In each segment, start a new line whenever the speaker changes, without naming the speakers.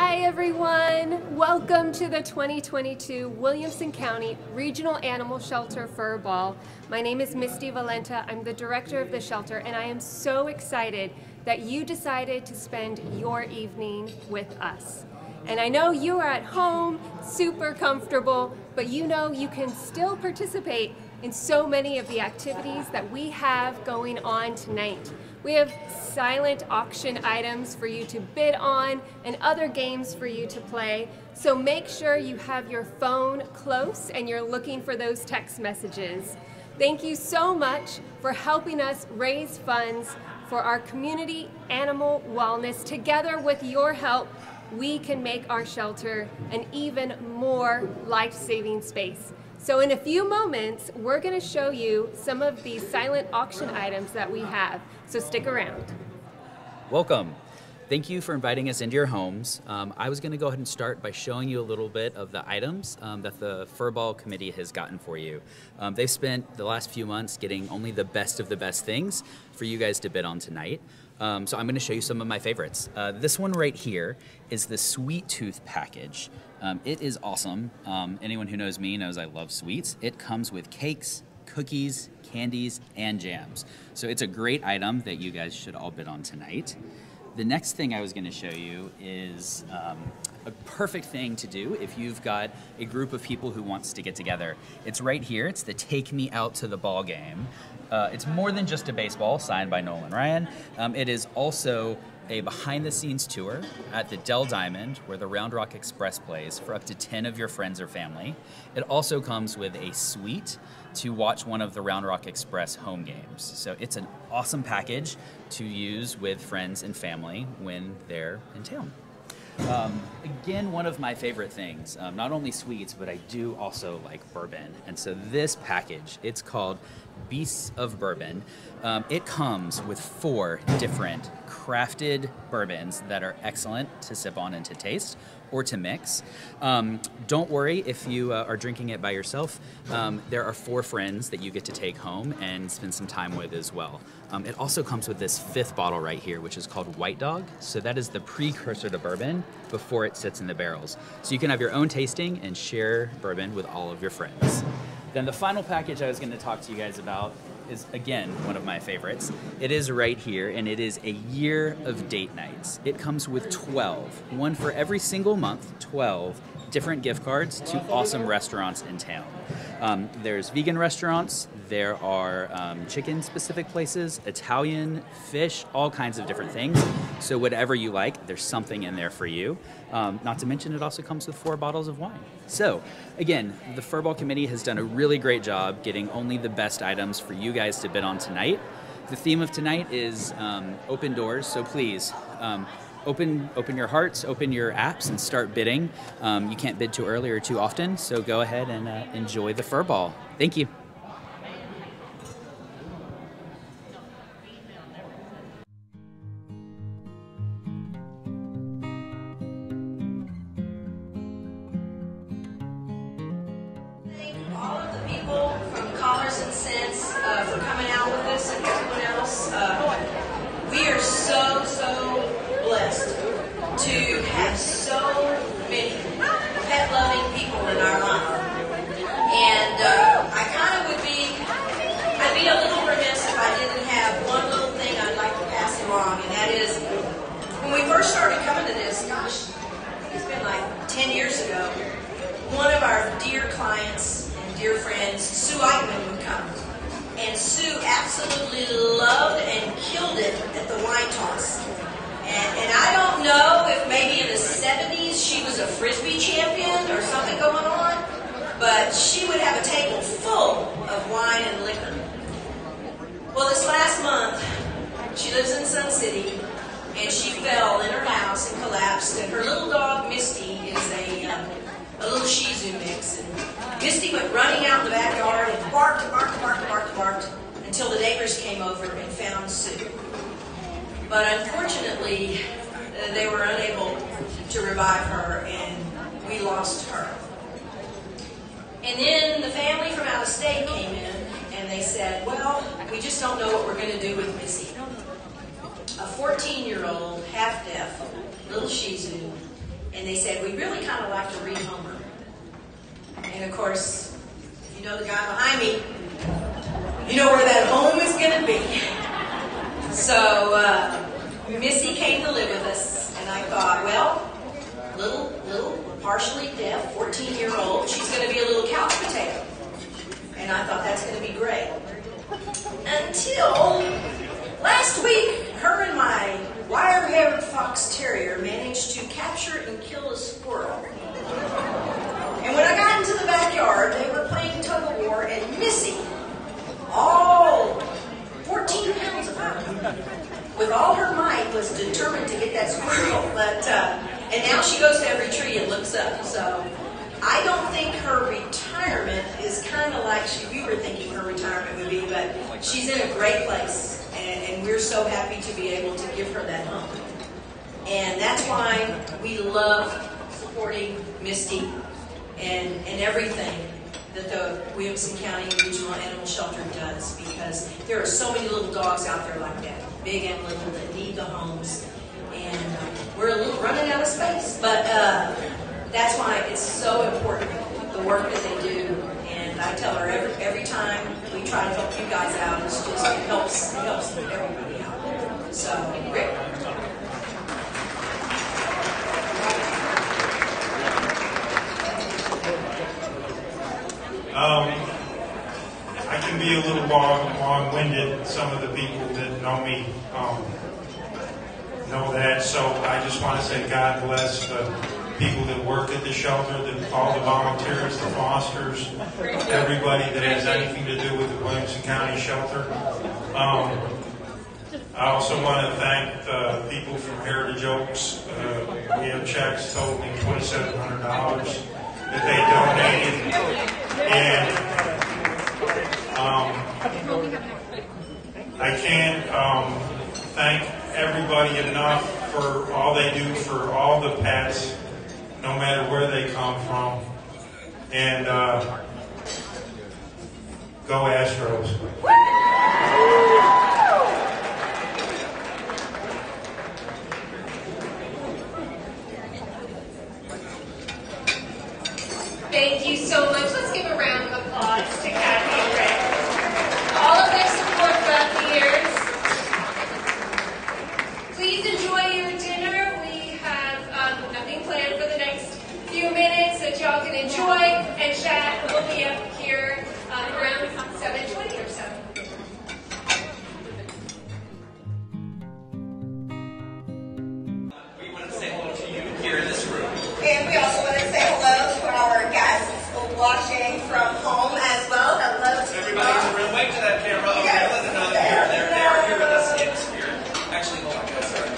Hi everyone! Welcome to the 2022 Williamson County Regional Animal Shelter Fur Ball. My name is Misty Valenta. I'm the director of the shelter, and I am so excited that you decided to spend your evening with us. And I know you are at home, super comfortable, but you know you can still participate in so many of the activities that we have going on tonight. We have silent auction items for you to bid on and other games for you to play. So make sure you have your phone close and you're looking for those text messages. Thank you so much for helping us raise funds for our community animal wellness. Together with your help, we can make our shelter an even more life-saving space. So in a few moments, we're going to show you some of these silent auction items that we have. So stick around.
Welcome. Thank you for inviting us into your homes. I was going to go ahead and start by showing you a little bit of the items that the Furball Committee has gotten for you. They've spent the last few months getting only the best of the best things for you guys to bid on tonight. So I'm going to show you some of my favorites. This one right here is the Sweet Tooth package. It is awesome. Anyone who knows me knows I love sweets. It comes with cakes, cookies, candies, and jams. So it's a great item that you guys should all bid on tonight. The next thing I was going to show you is a perfect thing to do if you've got a group of people who wants to get together. It's right here. It's the Take Me Out to the Ball game. It's more than just a baseball signed by Nolan Ryan. It is also a behind-the-scenes tour at the Dell Diamond where the Round Rock Express plays for up to 10 of your friends or family. It also comes with a suite to watch one of the Round Rock Express home games. So it's an awesome package to use with friends and family when they're in town. Again, one of my favorite things, not only sweets, but I do also like bourbon. And so this package, it's called Beasts of Bourbon. It comes with 4 different crafted bourbons that are excellent to sip on and to taste or to mix. Don't worry if you are drinking it by yourself. There are 4 friends that you get to take home and spend some time with as well. It also comes with this 5th bottle right here, which is called White Dog. So that is the precursor to bourbon before it sits in the barrels. So you can have your own tasting and share bourbon with all of your friends. Then the final package I was going to talk to you guys about is, again, one of my favorites. It is right here, and it is a year of date nights. It comes with 12, one for every single month, 12 different gift cards to awesome restaurants in town. There's vegan restaurants, there are chicken-specific places, Italian, fish, all kinds of different things. So whatever you like, there's something in there for you. Not to mention it also comes with 4 bottles of wine. So again, the Furball Committee has done a really great job getting only the best items for you guys to bid on tonight. The theme of tonight is open doors, so please, open your hearts, open your apps, and start bidding. You can't bid too early or too often, so go ahead and enjoy the Furball. Thank you.
All of the people from Collars and Cents for coming out with us and everyone else. We are so blessed to have so many pet-loving people in our life. And I'd be a little remiss if I didn't have one little thing I'd like to pass along, and that is, when we first started coming to this, gosh, I think it's been like 10 years ago, one of our dear clients and dear friends, Sue Eichmann, would come. And Sue absolutely loved and killed it at the wine toss. And I don't know if maybe in the 70s she was a Frisbee champion or something going on, but she would have a table full of wine and liquor. Well, this last month, she lives in Sun City, and she fell in her house and collapsed, and her little dog, Misty, is a little Shih Tzu mix. And Misty went running out in the backyard and barked until the neighbors came over and found Sue. But unfortunately, they were unable to revive her, and we lost her. And then the family from out of state came in, and they said, well, we just don't know what we're going to do with Missy. A 14-year-old, half-deaf, little Shih Tzu, and they said, we really kind of like to read Homer. And of course, if you know the guy behind me, you know where that home is going to be. So Missy came to live with us, and I thought, well, little partially deaf, 14-year-old, she's going to be a little couch potato. And I thought that's going to be great. Until last week, her and my wire-haired fox terrier managed to capture and kill a squirrel. And when I got into the backyard, they were playing tug-of-war, and Missy, all 14 pounds of her, with all her might, was determined to get that squirrel. But and now she goes to every tree and looks up. So I don't think her retirement is kind of like we were thinking her retirement would be, but she's in a great place, and we're so happy to be able to give her that home. And that's why we love supporting Misty and everything that the Williamson County Regional Animal Shelter does, because there are so many little dogs out there like that, big and little, that need the homes. And we're a little running out of space, but that's why it's so important, the work that they do. And I tell her every time we try to help you guys out, it helps everybody out. So, Rick.
I can be a little long-winded. Some of the people that know me know that. So I just want to say God bless the people that work at the shelter, all the volunteers, the fosters, everybody that has anything to do with the Williamson County shelter. I also want to thank the people from Heritage Oaks. We have checks totaling $2,700 that they donated. And I can't thank everybody enough for all they do for all the pets, no matter where they come from. And go Astros.
Thank you so much. Let's give a round of applause to Kathy and Rick. All of their support throughout the years. Please enjoy your dinner. We have nothing planned for the next few minutes that y'all can enjoy and chat. We'll be up here around 7:20 or so.
We want to say hello to you here in this room.
And we also want to say hello to our guests watching from home as well. Hello to
Everybody in the room, wave to that camera. Okay,
yes.
let them know that they're here with us in spirit. Actually, hold on, guys. Sorry.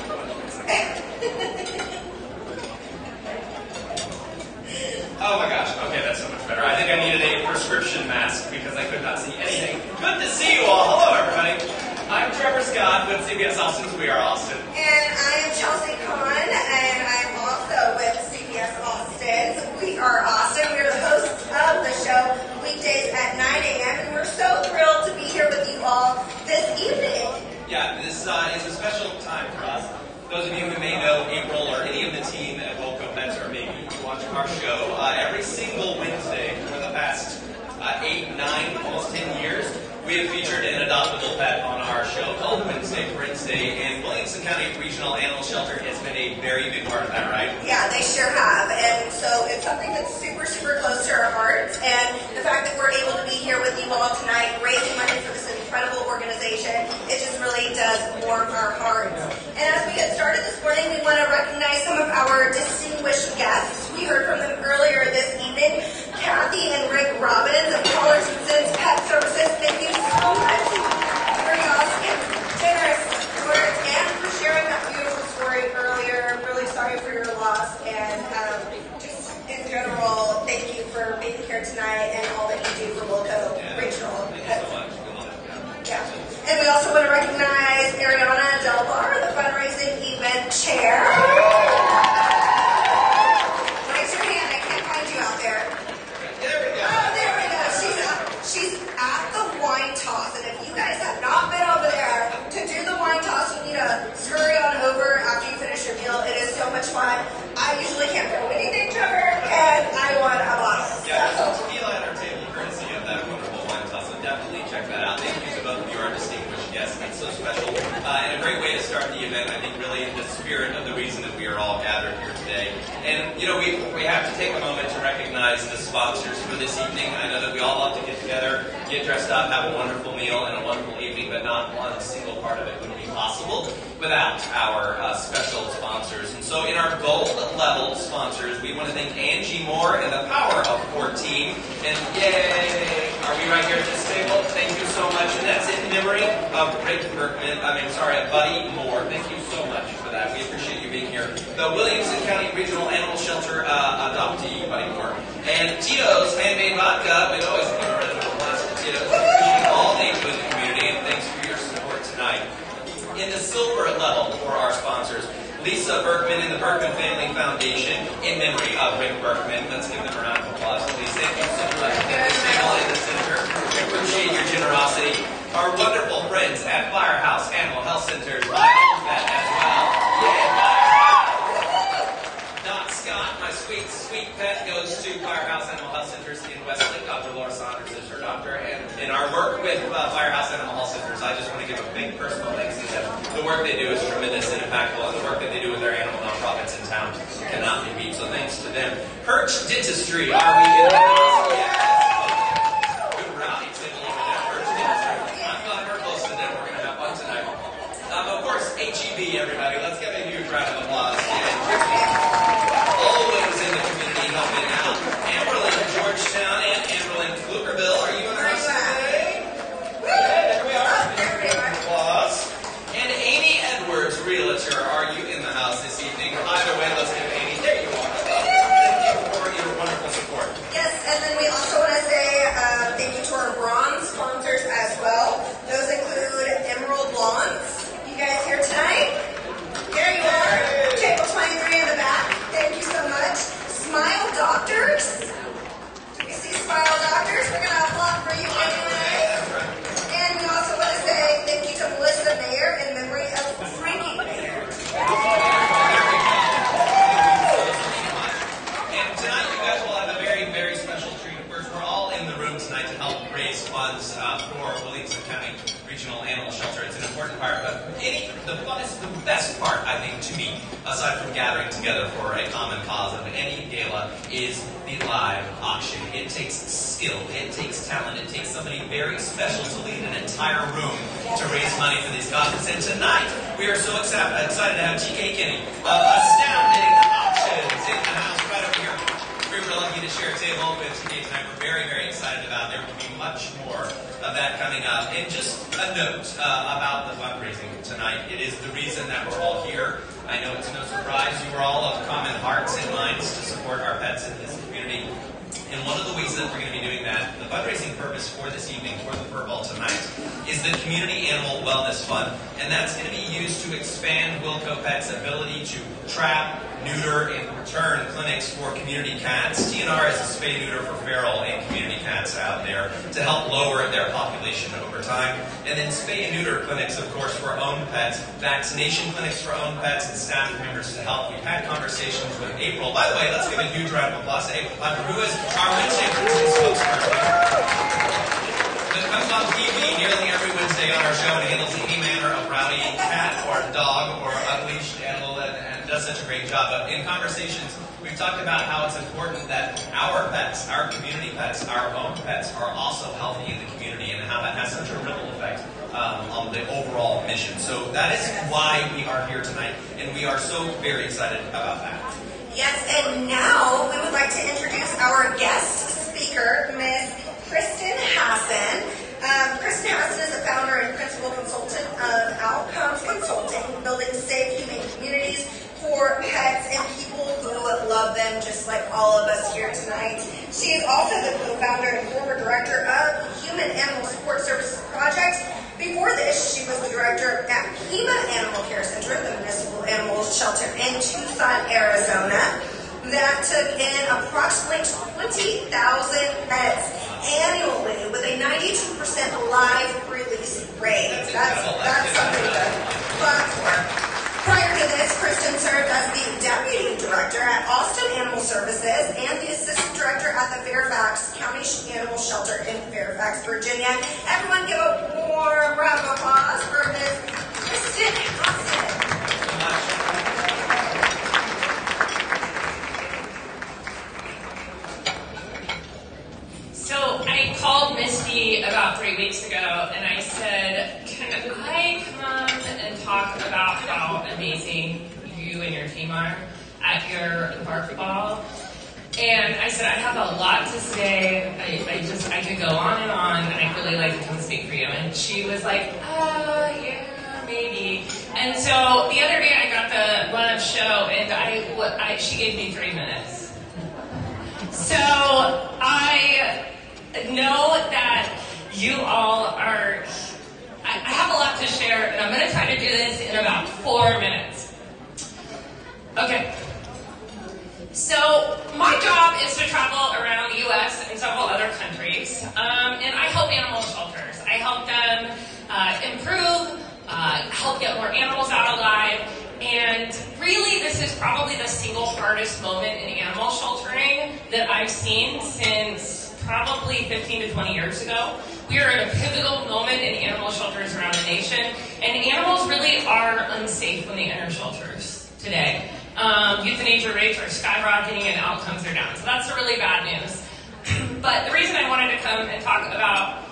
Oh my gosh. Okay, that's so much better. I think I needed a prescription mask because I could not see anything. Good to see you all. Hello, everybody. I'm Trevor Scott with CBS Austin's We Are Austin.
And I am Chelsea Kahn, and I'm also with CBS Austin. We Are Austin. We're the hosts of the show weekdays at 9 a.m. And we're so thrilled to be here with you all this evening.
Yeah, this is a special time for us. Those of you who may know April or any of the team at Wilco Pets, or maybe you watch our show, every single Wednesday for the past 8, 9, almost 10 years, we have featured an adoptable pet on our show called Wednesday Friends Day, and Williamson County Regional Animal Shelter has been a very big part of that, right?
Yeah, they sure have. And so it's something that's super, super close to our hearts. And the fact that we're able to be here with you all tonight, raising money for this incredible organization, it just really does warm our hearts. And as we get started this morning, we want to recognize some of our distinguished guests. We heard from them earlier this evening. Kathy and Rick Robbins of Collars and Sins Pet Services, thank you so much for y'all's generous words and for sharing that beautiful story earlier. I'm really sorry for your loss, and just in general, thank you for being here tonight and all that you do for Wilco Regional.
Thank you so much. and a great way to start the event, I think, really in the spirit of the reason that we are all gathered here today. And, you know, we have to take a moment to recognize the sponsors for this evening. I know that we all love to get together, get dressed up, have a wonderful meal and a wonderful evening, but not one single part of it would be possible without our special sponsors. And so in our gold level sponsors, we want to thank Angie Moore and the Power of 14. And yay! Are we right here at this table? Thank you so much. And that's in memory of Buddy Moore. Thank you so much for that. We appreciate you being here. The Williamson County Regional Animal Shelter adoptee, Buddy Moore. And Tito's Handmade Vodka. We'd always give a round of applause to Tito's. We appreciate all they do in the community, and thanks for your support tonight. In the silver level for our sponsors, Lisa Berkman and the Berkman Family Foundation, in memory of Rick Berkman. Let's give them a round of applause, please. Thank you so much. This table in the center. We appreciate your generosity. Our wonderful friends at Firehouse Animal Health Centers, my own pet as well. Yeah, Doc Scott, my sweet, sweet pet, goes to Firehouse Animal Health Centers in Westlake. Dr. Laura Saunders is her doctor. And in our work with Firehouse Animal Health Centers, I just want to give a big personal thanks to them. The work they do is tremendous and impactful, and the work that they do with their animal nonprofits in town cannot be beat. So thanks to them. Perch Dentistry, are we in the house? Yes. Good rowdy table over there. Perch Dentistry. I'm glad we're close to them. We're going to have fun tonight. Of course, HEB, everybody. Let's give a huge round of applause. Always in the community helping out. Amberlin, Georgetown, and Amberlin, Pflugerville. Are you in the house today? There we are. Applause. And Amy Edwards, Realtor, are you in the house this evening? Either way, let's give Amy. There you are. Thank you for your wonderful support.
Yes, and then we also want to say thank you to our bronze sponsors as well. Those include Emerald Lawns. You guys here tonight? There you are. Table 23 in the back. Thank you so much. Smile Doctors. Do you see Smile Doctors? We're going to applaud for you anyway. And we also want to say thank you to Melissa Mayer in memory of Frankie Mayer.
And tonight you guys will have a very, very special treat. Of course, we're all in the room tonight to help raise funds for Williamson County Regional Animal Shelter. It's an important part, but the best part, I think, to me, aside from gathering together for a common cause of any gala, is the live auction. It takes skill, it takes talent, it takes somebody very special to lead an entire room to raise money for these causes. And tonight, we are so excited to have TK Kinney of Astounding Auctions in the house right over here. We were lucky to share a table with TK tonight. We're very, very excited about it. There will be much more of that coming up. And just a note about the fundraising tonight. It is the reason that we're all here. I know it's no surprise. You are all of common hearts and minds to support our pets in this community. And one of the ways that we're going to be doing that, the fundraising purpose for this evening, for the Furball tonight, is the Community Animal Wellness Fund. And that's going to be used to expand Wilco Pet's ability to trap, neuter, and return clinics for community cats. TNR is a spay-neuter for feral and community cats out there to help lower their population over time. And then spay and neuter clinics, of course, for owned pets, vaccination clinics for owned pets, and staff members to help. We've had conversations with April. By the way, let's give a huge round of applause to April Piper, who is our Wednesday spokesperson. That comes on TV nearly every Wednesday on our show and handles any manner of rowdy cat or dog or unleashed animal and does such a great job. But in conversations, we've talked about how it's important that our pets, our community pets, our own pets are also healthy in the community and how that has such a ripple effect on the overall mission. So that is why we are here tonight, and we are so very excited about that.
Yes, and now we would like to introduce our guest speaker, Ms. Kristen Hassan. Kristen Hassan is the founder and principal consultant of Outcomes Consulting, building safe, humane communities for pets and people who love them, just like all of us here tonight. She is also the co-founder and former director of Human Animal Support Services Project. Before this, she was the director at Pima Animal Care Center, the municipal animal shelter in Tucson, Arizona, that took in approximately 20,000 pets annually with a 92% live release rate. That's something to clap for. Prior to this, Kristen served as the deputy director at Austin Animal Services and the assistant director at the Fairfax County Animal Shelter in Fairfax, Virginia. Everyone give a warm round of applause for Ms. Kristen
amazing you and your team are at your bark ball. And I said, I have a lot to say. I could go on, and I'd really like to come speak for you. And she was like, yeah, maybe. And so the other day I got the run-up show, and she gave me 3 minutes. So I know that you all are, I have a lot to share, and I'm going to try to do this in about 4 minutes. Okay. So my job is to travel around the U.S. and several other countries, and I help animal shelters. I help them improve, help get more animals out alive, and really this is probably the single hardest moment in animal sheltering that I've seen since probably 15 to 20 years ago. We are at a pivotal moment in animal shelters around the nation, and animals really are unsafe when they enter shelters today. Euthanasia rates are skyrocketing and outcomes are down. So that's the really bad news. But the reason I wanted to come and talk about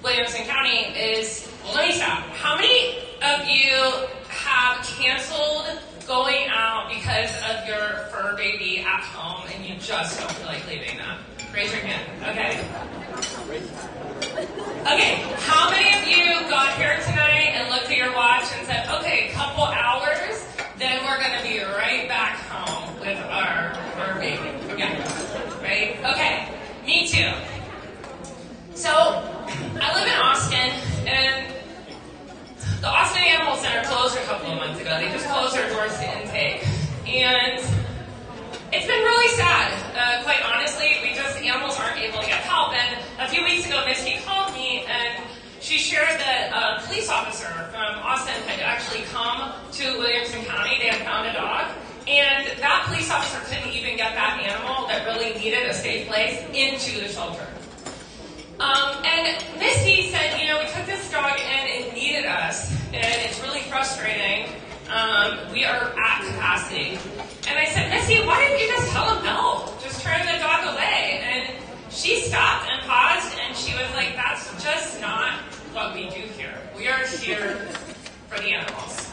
Williamson County is, well, let me stop. How many of you have canceled going out because of your fur baby at home and you just don't feel like leaving them? Raise your hand. Okay. Okay, how many of you got here tonight and looked at your watch and said, okay, a couple hours, then we're going to be right back home with our baby? Yeah, right? Okay, me too. So, I live in Austin, and the Austin Animal Center closed a couple of months ago. They just closed their doors to intake. And it's been really sad, quite honestly. Animals aren't able to get help. And a few weeks ago, Misty called me, and she shared that a police officer from Austin had actually come to Williamson County. They had found a dog, and that police officer couldn't even get that animal that really needed a safe place into the shelter. And Misty said, you know, we took this dog in, it needed us, and it's really frustrating. We are at capacity. And I said, Misty, why didn't you just tell him no? Just turn the dog away. And she stopped and paused, and she was like, that's just not what we do here. We are here for the animals.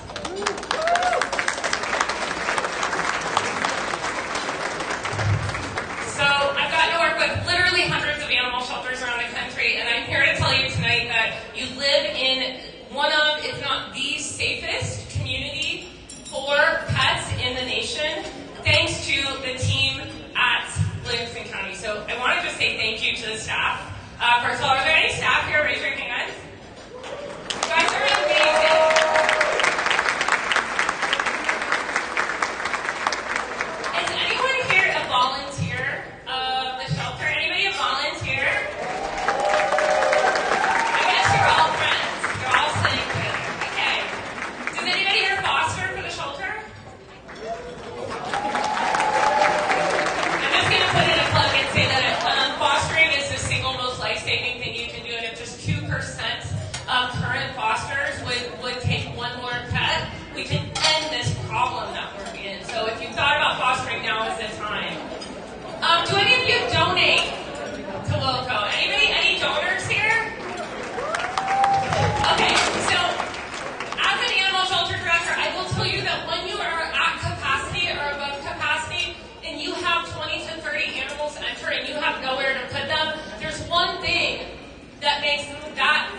So I've gotten to work with literally hundreds of animal shelters around the country, and I'm here to tell you tonight that you live in one of, if not the safest community for pets in the nation, thanks to the team at Williamson County. So I want to just say thank you to the staff. First of all, are there any staff here? Raise your hands. You guys are amazing. Is anyone here a volunteer of the shelter? Anybody a volunteer? I guess you're all friends. You're all sitting together. Okay. Does anybody here foster for the shelter? I'm just going to put in a plug and say that fostering is the single most life-saving thing you can do, and if just 2% of current fosters would take one more pet, we can end this problem that we're in. So if you thought about fostering, now is the time. Do any of you donate to Wilco? Any donors here? Okay, so as an animal shelter director, I will tell you that when you are at capacity or above capacity, and you have 20 to 30 animals enter and you have nowhere to put them, there's one thing that makes that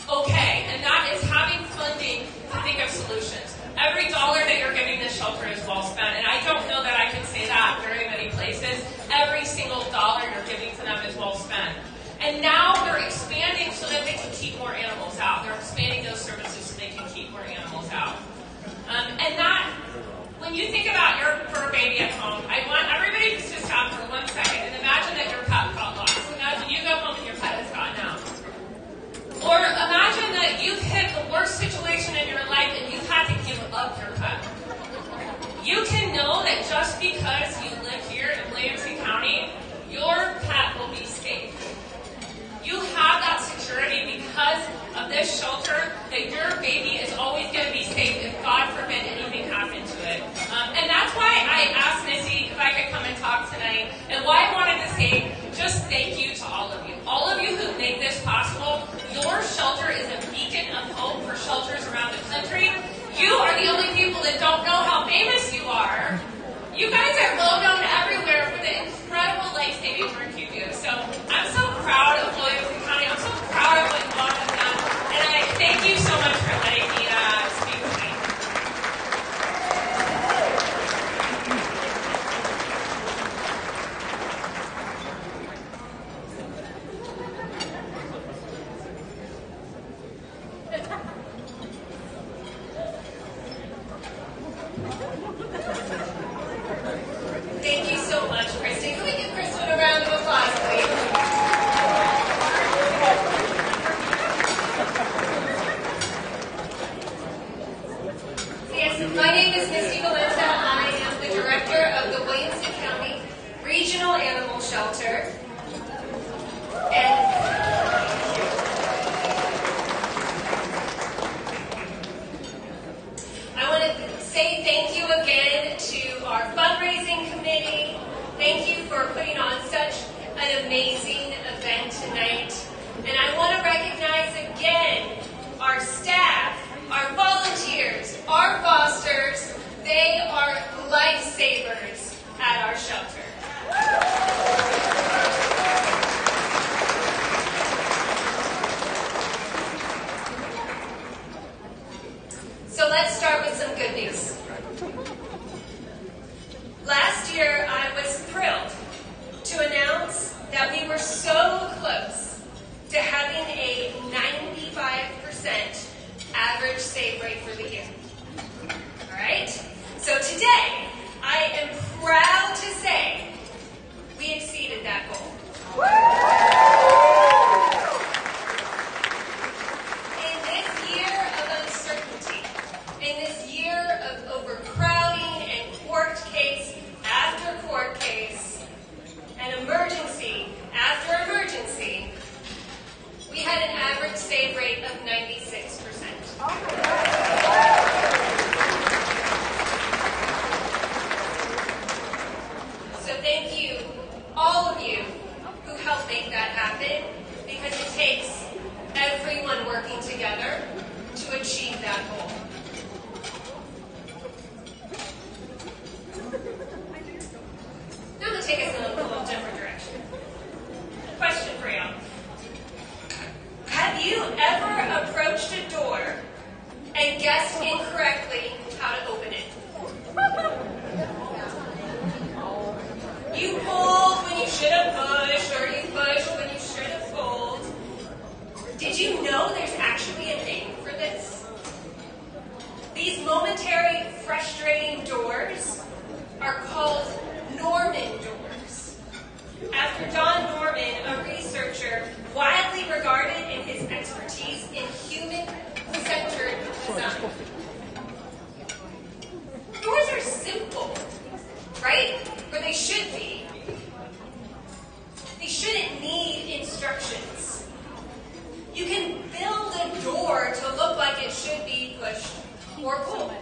okay, and that is having funding to think of solutions. Every dollar that you're giving this shelter is well spent, and I don't know that I can say that very many places. Every single dollar you're giving to them is well spent. And now they're expanding so that they can keep more animals out. They're expanding those services so they can keep more animals out. And that, when you think about your fur baby at home, I want everybody to stop for 1 second and imagine that your pet got lost. Imagine you go home and your pet has gotten out. Or imagine that you've hit the worst situation in your life and you've had to give up your pet. You can know that just because you live here in Williamson County, your pet will be safe. You have that security because of this shelter that your baby is always going to be safe if, God forbid, anything happened to it. And that's why I asked Missy if I could come and talk tonight, and why I wanted to say just thank you to all of you. All of you who make this possible. Your shelter is a beacon of hope for shelters around the country. You are the only people that don't know how famous you are. You guys are well known everywhere for the incredible life-saving work you do. So I'm so proud of Williamson County. I'm so proud of what you all have done. And I thank you so much for letting me speak tonight. Thank you so much, Kristen. Can we give Kristen a round of applause, please? Yes, my name is Misty Valenta. I am the director of the Williamson County Regional Animal Shelter. And I want to say thank you again to our fundraising committee. Thank you for putting on such an amazing event tonight. And I want to recognize again our staff, our volunteers, our fosters. They are lifesavers at our shelter. So let's start with some good news. Last year, I was thrilled to announce that we were so close to having a 95% average save rate for the year. All right? So today, I am proud to say we exceeded that goal. In this year of uncertainty, in this year of overcrowding and court case after court case, and emergency after emergency, we had an average save rate of 96%. So thank you, all of you, who helped make that happen, because it takes everyone working together to achieve that goal. Now I'm going to take us in a little different direction. Question for y'all. Have you ever approached a door and guessed incorrectly how to open it? You pulled when you should have pushed, or you pushed when you should have pulled. Did you know there's actually a name for this? These momentary, frustrating doors are called Norman doors. After Don Norman, a researcher widely regarded in his expertise in human-centered design. Doors are simple, right? Or they should be. They shouldn't need instructions. You can build a door to look like it should be pushed or pulled.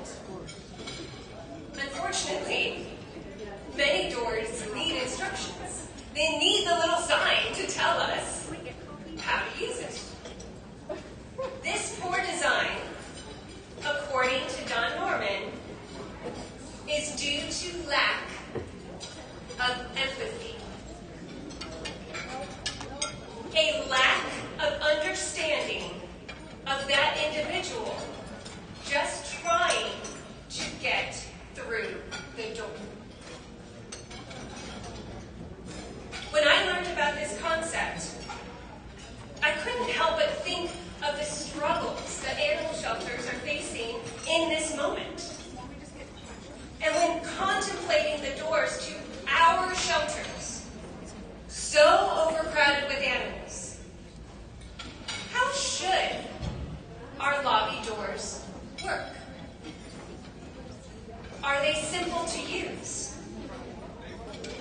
Unfortunately, many doors need instructions. They need the little sign to tell us how to use it. This poor design, according to Don Norman, is due to lack of empathy. A lack of understanding of that individual just trying to get through the door. When I learned about this concept, I couldn't help but think of the struggles that animal shelters are facing in this moment. And when contemplating the doors to our shelters, so overcrowded with animals, how should our lobby doors work? Are they simple to use?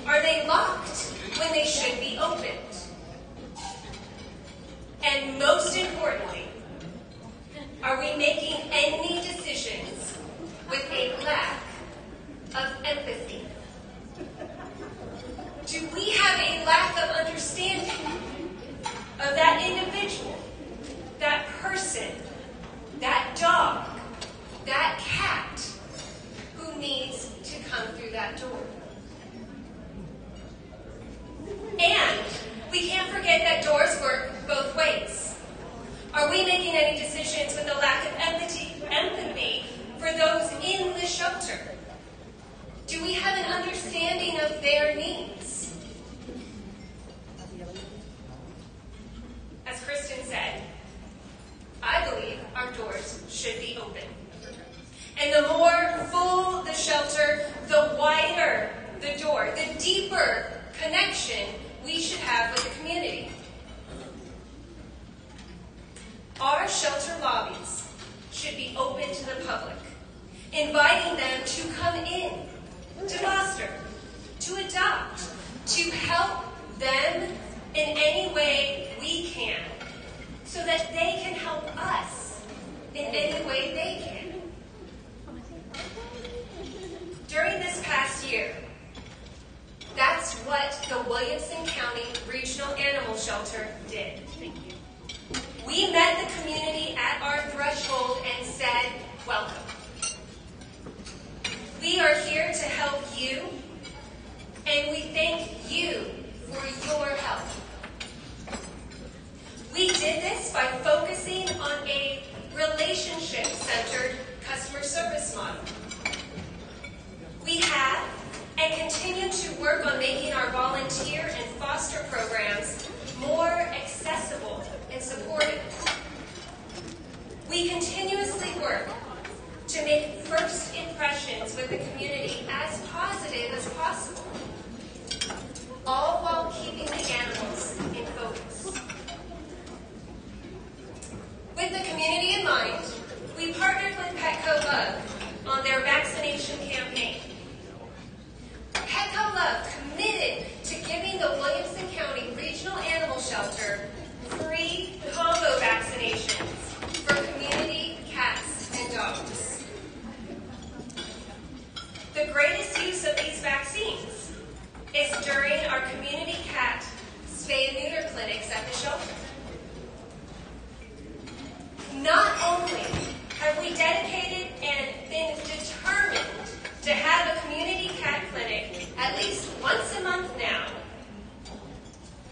Are they locked when they should be opened? And most importantly, are we making any decisions with a lack of empathy? Do we have a lack of understanding of that individual, that person, that dog, that cat,
door. And we can't forget that doors work both ways. Are we making any decisions with a lack of empathy for those in the shelter? Do we have an understanding of their needs? As Kristen said, I believe our doors should be open. And the more full the shelter, the wider the door, the deeper connection we should have with the community. Our shelter lobbies should be open to the public, inviting them to come in, to foster, to adopt, to help them in any way we can, so that they can help us in any way they can. During this past year, that's what the Williamson County Regional Animal Shelter did. Thank you. We met the community at our threshold and said, welcome. We are here to help you, and we thank you for your help. We did this by focusing on a relationship-centered customer service model. We have and continue to work on making our volunteer and foster programs more accessible and supportive. We continuously work to make first impressions with the community as positive as possible, all while keeping the animals in focus. With the community in mind, we partnered with Petco Love on their vaccination campaign. Petco Love committed to giving the Williamson County Regional Animal Shelter free combo vaccinations for community cats and dogs. The greatest use of these vaccines is during our community cat spay and neuter clinics at the shelter. Not only have we dedicated and been determined to have a community cat clinic at least once a month now,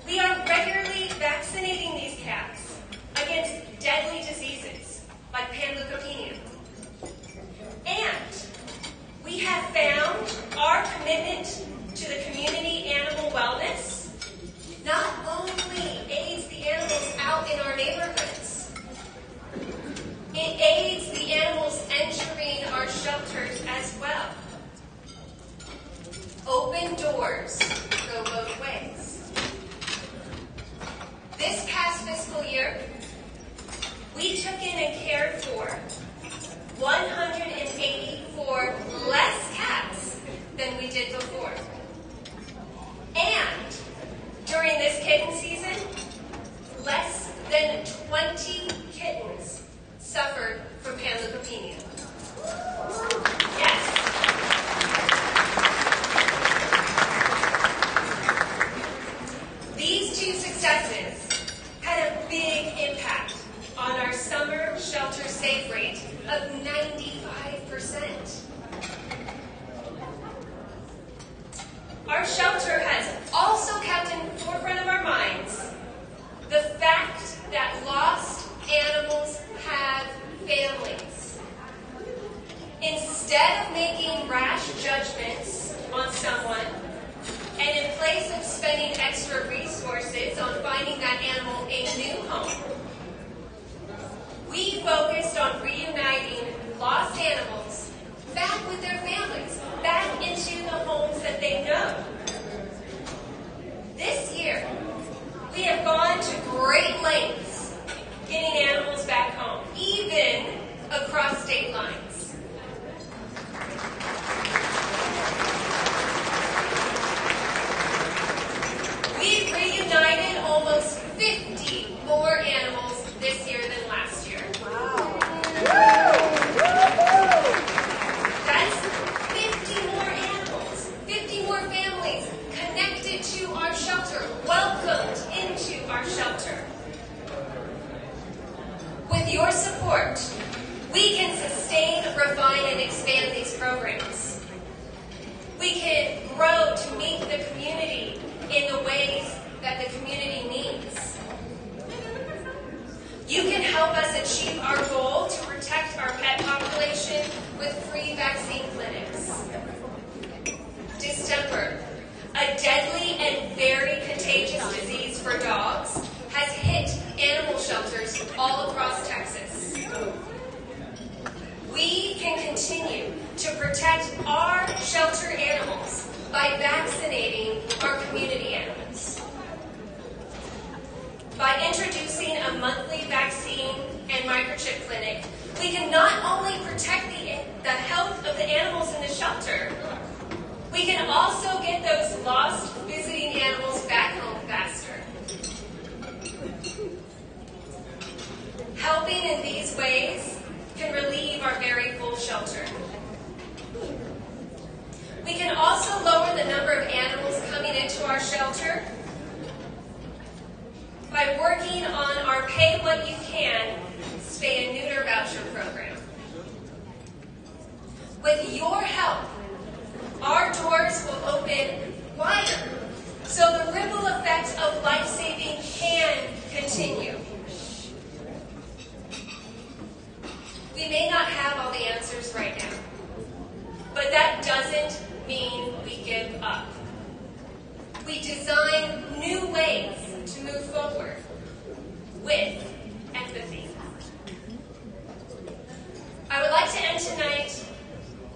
we are regularly vaccinating these cats against deadly diseases like panleukopenia. And we have found our commitment to the community animal wellness not only aids the animals out in our neighborhoods, it aids the animals entering our shelters as well. Open doors go both ways. This past fiscal year, we took in and cared for 184 less cats than we did before. And during this kitten season, less than 20 kittens suffered from panleukopenia. Yes. These two successes had a big impact on our summer shelter safe rate of 95%. Our shelter has also kept in the forefront of our minds the fact that lost animals have families. Instead of making rash judgments on someone, and in place of spending extra resources on finding that animal a new home, we focused on reuniting lost animals back with their families, back into the homes that they know. This year, we have gone to great lengths getting animals back home, even across state lines. We've reunited almost 50 more animals this year than last year. Wow. in the ways that the community needs. You can help us achieve our goal to protect our pet population with free vaccine clinics. Distemper, a deadly and very contagious disease for dogs, has hit animal shelters all across Texas. We can continue to protect our shelter animals by vaccinating our community animals. By introducing a monthly vaccine and microchip clinic, we can not only protect the health of the animals in the shelter, we can also get those lost visiting animals back home faster. Helping in these ways can relieve our very full shelter. We can also lower the number of animals coming into our shelter by working on our Pay What You Can spay and neuter voucher program. With your help, our doors will open wider so the ripple effect of life-saving can continue. We may not have all the answers right now, but that doesn't mean we give up. We design new ways to move forward with empathy. I would like to end tonight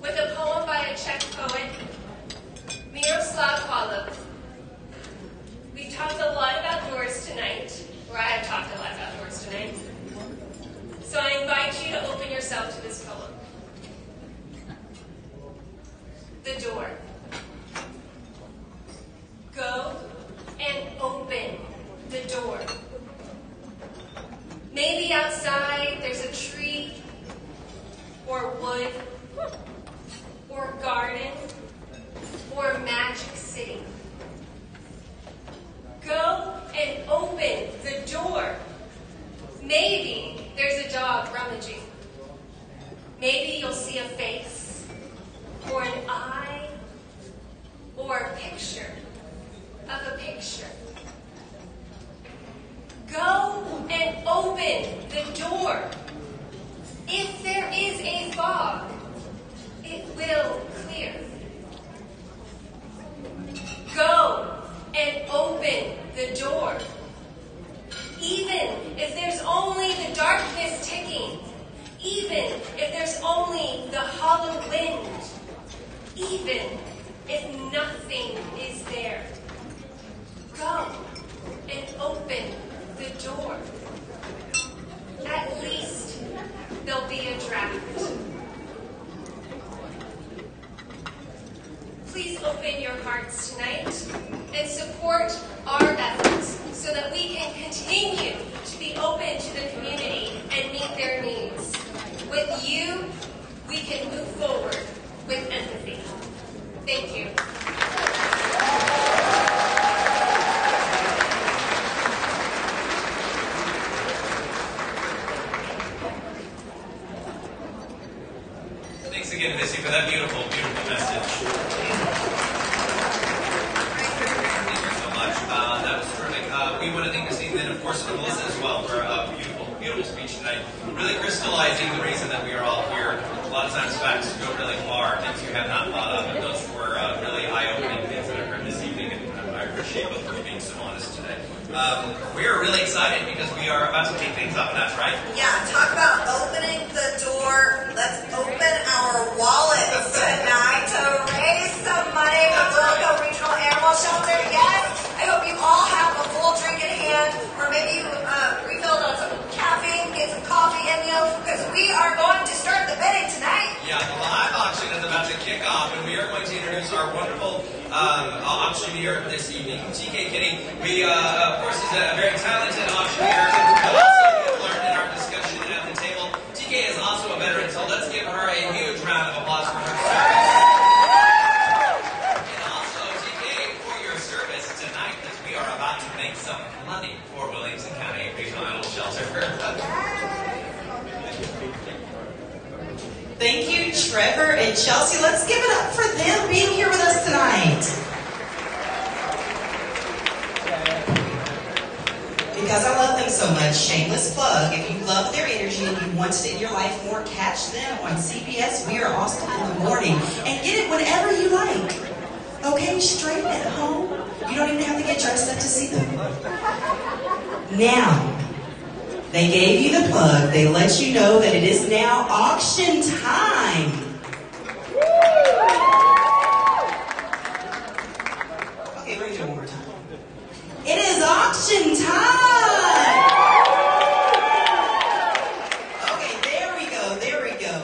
with a poem by a Czech poet, Miroslav Holub. We've talked a lot about doors tonight, or I have talked a lot about doors tonight. So I invite you to open yourself to this poem. The door. Go and open the door. Maybe outside there's a tree, or wood, or garden, or magic city. Go and open the door. Maybe there's a dog rummaging. Maybe you'll see a face, or an eye, or a picture of a picture. Go and open the door. If there is a fog, it will clear. Go and open the door. Even if there's only the darkness ticking, even if there's only the hollow wind, even if nothing is there, go and open the door. At least there'll be a draft. Please open your hearts tonight and support our efforts so that we can continue to be open to the community and meet their needs. With you, we can move forward with empathy. Thank you.
Thanks again, Missy, for that beautiful, beautiful message. Thank you so much. That was terrific. We want to thank Missy and then, of course, to Melissa as well for a beautiful, beautiful speech tonight. Really crystallizing the reason that we are all here. A lot of times facts go really far, things you have not thought of, and those were really eye-opening things that I heard this evening, and I appreciate both of you being so honest today. We are really excited because we are about to take things up a notch, right?
Yeah, talk about opening the door. Let's open our wallets tonight to raise some money for Wilco Regional Animal Shelter. Yes, I hope you all have a full drink in hand, or maybe you refilled on some caffeine, get some coffee in you, because we are going to start the bidding tonight.
Yeah, the live auction is about to kick off, and we are going to introduce our wonderful auctioneer this evening, TK Kitty. We, of course, is a very talented auctioneer, but also we've learned in our discussion at the table. TK is also a veteran, so let's give her a huge round of applause for her service. And also, TK, for your service tonight, because we are about to make some money for Williamson County Regional Animal Shelter.
Thank you, Trevor and Chelsea. Let's give it up for them being here with us tonight. because I love them so much, shameless plug, if you love their energy and you want it in your life more, catch them on CBS We Are Austin in the morning. And get it whenever you like. Okay, straight at home. You don't even have to get dressed up to see them. Now, they gave you the plug. They let you know that it is now auction time. Okay, let me do it one more time. It is auction time! Okay, there we go, there we go.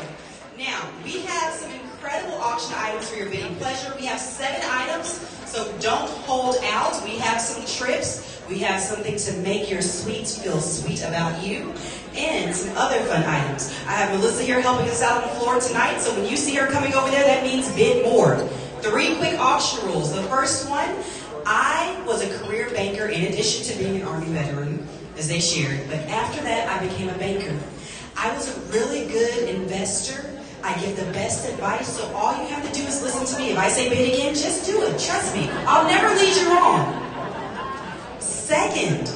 Now, we have some incredible auction items for your bidding pleasure. We have 7 items, so don't hold out. We have some trips. We have something to make your sweets feel sweet about you, and some other fun items. I have Melissa here helping us out on the floor tonight, so when you see her coming over there, that means bid more. 3 quick auction rules. The first one, I was a career banker in addition to being an Army veteran, as they shared, but after that, I became a banker. I was a really good investor. I give the best advice, so all you have to do is listen to me. If I say bid again, just do it. Trust me. I'll never lead you wrong. Second,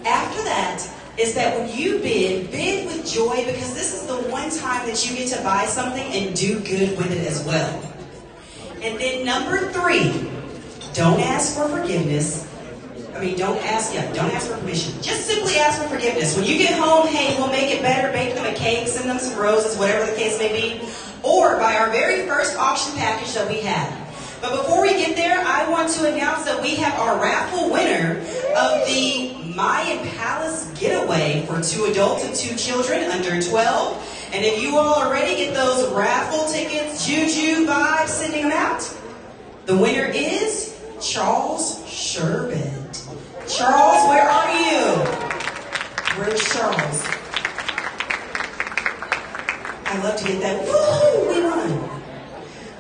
after that, is that when you bid with joy, because this is the one time that you get to buy something and do good with it as well. And then number 3, don't ask for forgiveness. Don't ask for permission. Just simply ask for forgiveness. When you get home, hey, we'll make it better, bake them a cake, send them some roses, whatever the case may be, or buy our very first auction package that we have. But before we get there, I want to announce that we have our raffle winner of the Mayan Palace getaway for 2 adults and 2 children under 12. And if you all already get those raffle tickets, Juju vibes, sending them out, the winner is Charles Sherbet. Charles, where are you? Where's Charles? I'd love to get that. Woo, we won.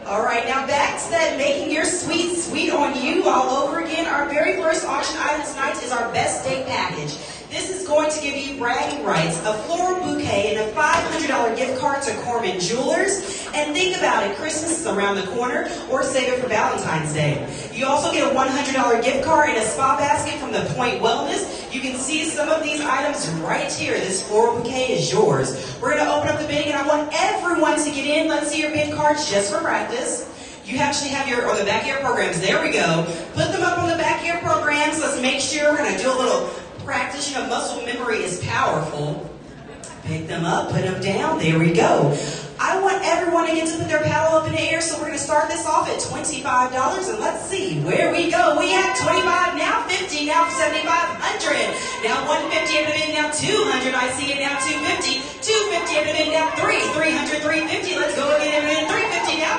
All right, now back to that making your sweet sweet on you all over again. Our very first auction item tonight is our best date package. This is going to give you bragging rights, a floral bouquet, and a $500 gift card to Corman Jewelers. And think about it, Christmas is around the corner, or save it for Valentine's Day. You also get a $100 gift card and a spa basket from The Point Wellness. You can see some of these items right here. This floral bouquet is yours. We're going to open up the bidding, and I want everyone to get in. Let's see your bid cards just for practice. You actually have on the back of your programs. There we go. Put them up on the back of your programs. Let's make sure we're going to do a little practice. You know, muscle memory is powerful. Pick them up, put them down. There we go. I want everyone to get to put their paddle up in the air, so we're going to start this off at $25, and let's see where we go. We have 25, now 50, now 7,500, now 150 at the bid, now 200. I see it now 250, 250 at the bid, now 300, 350. Let's go again at the bid, 350, now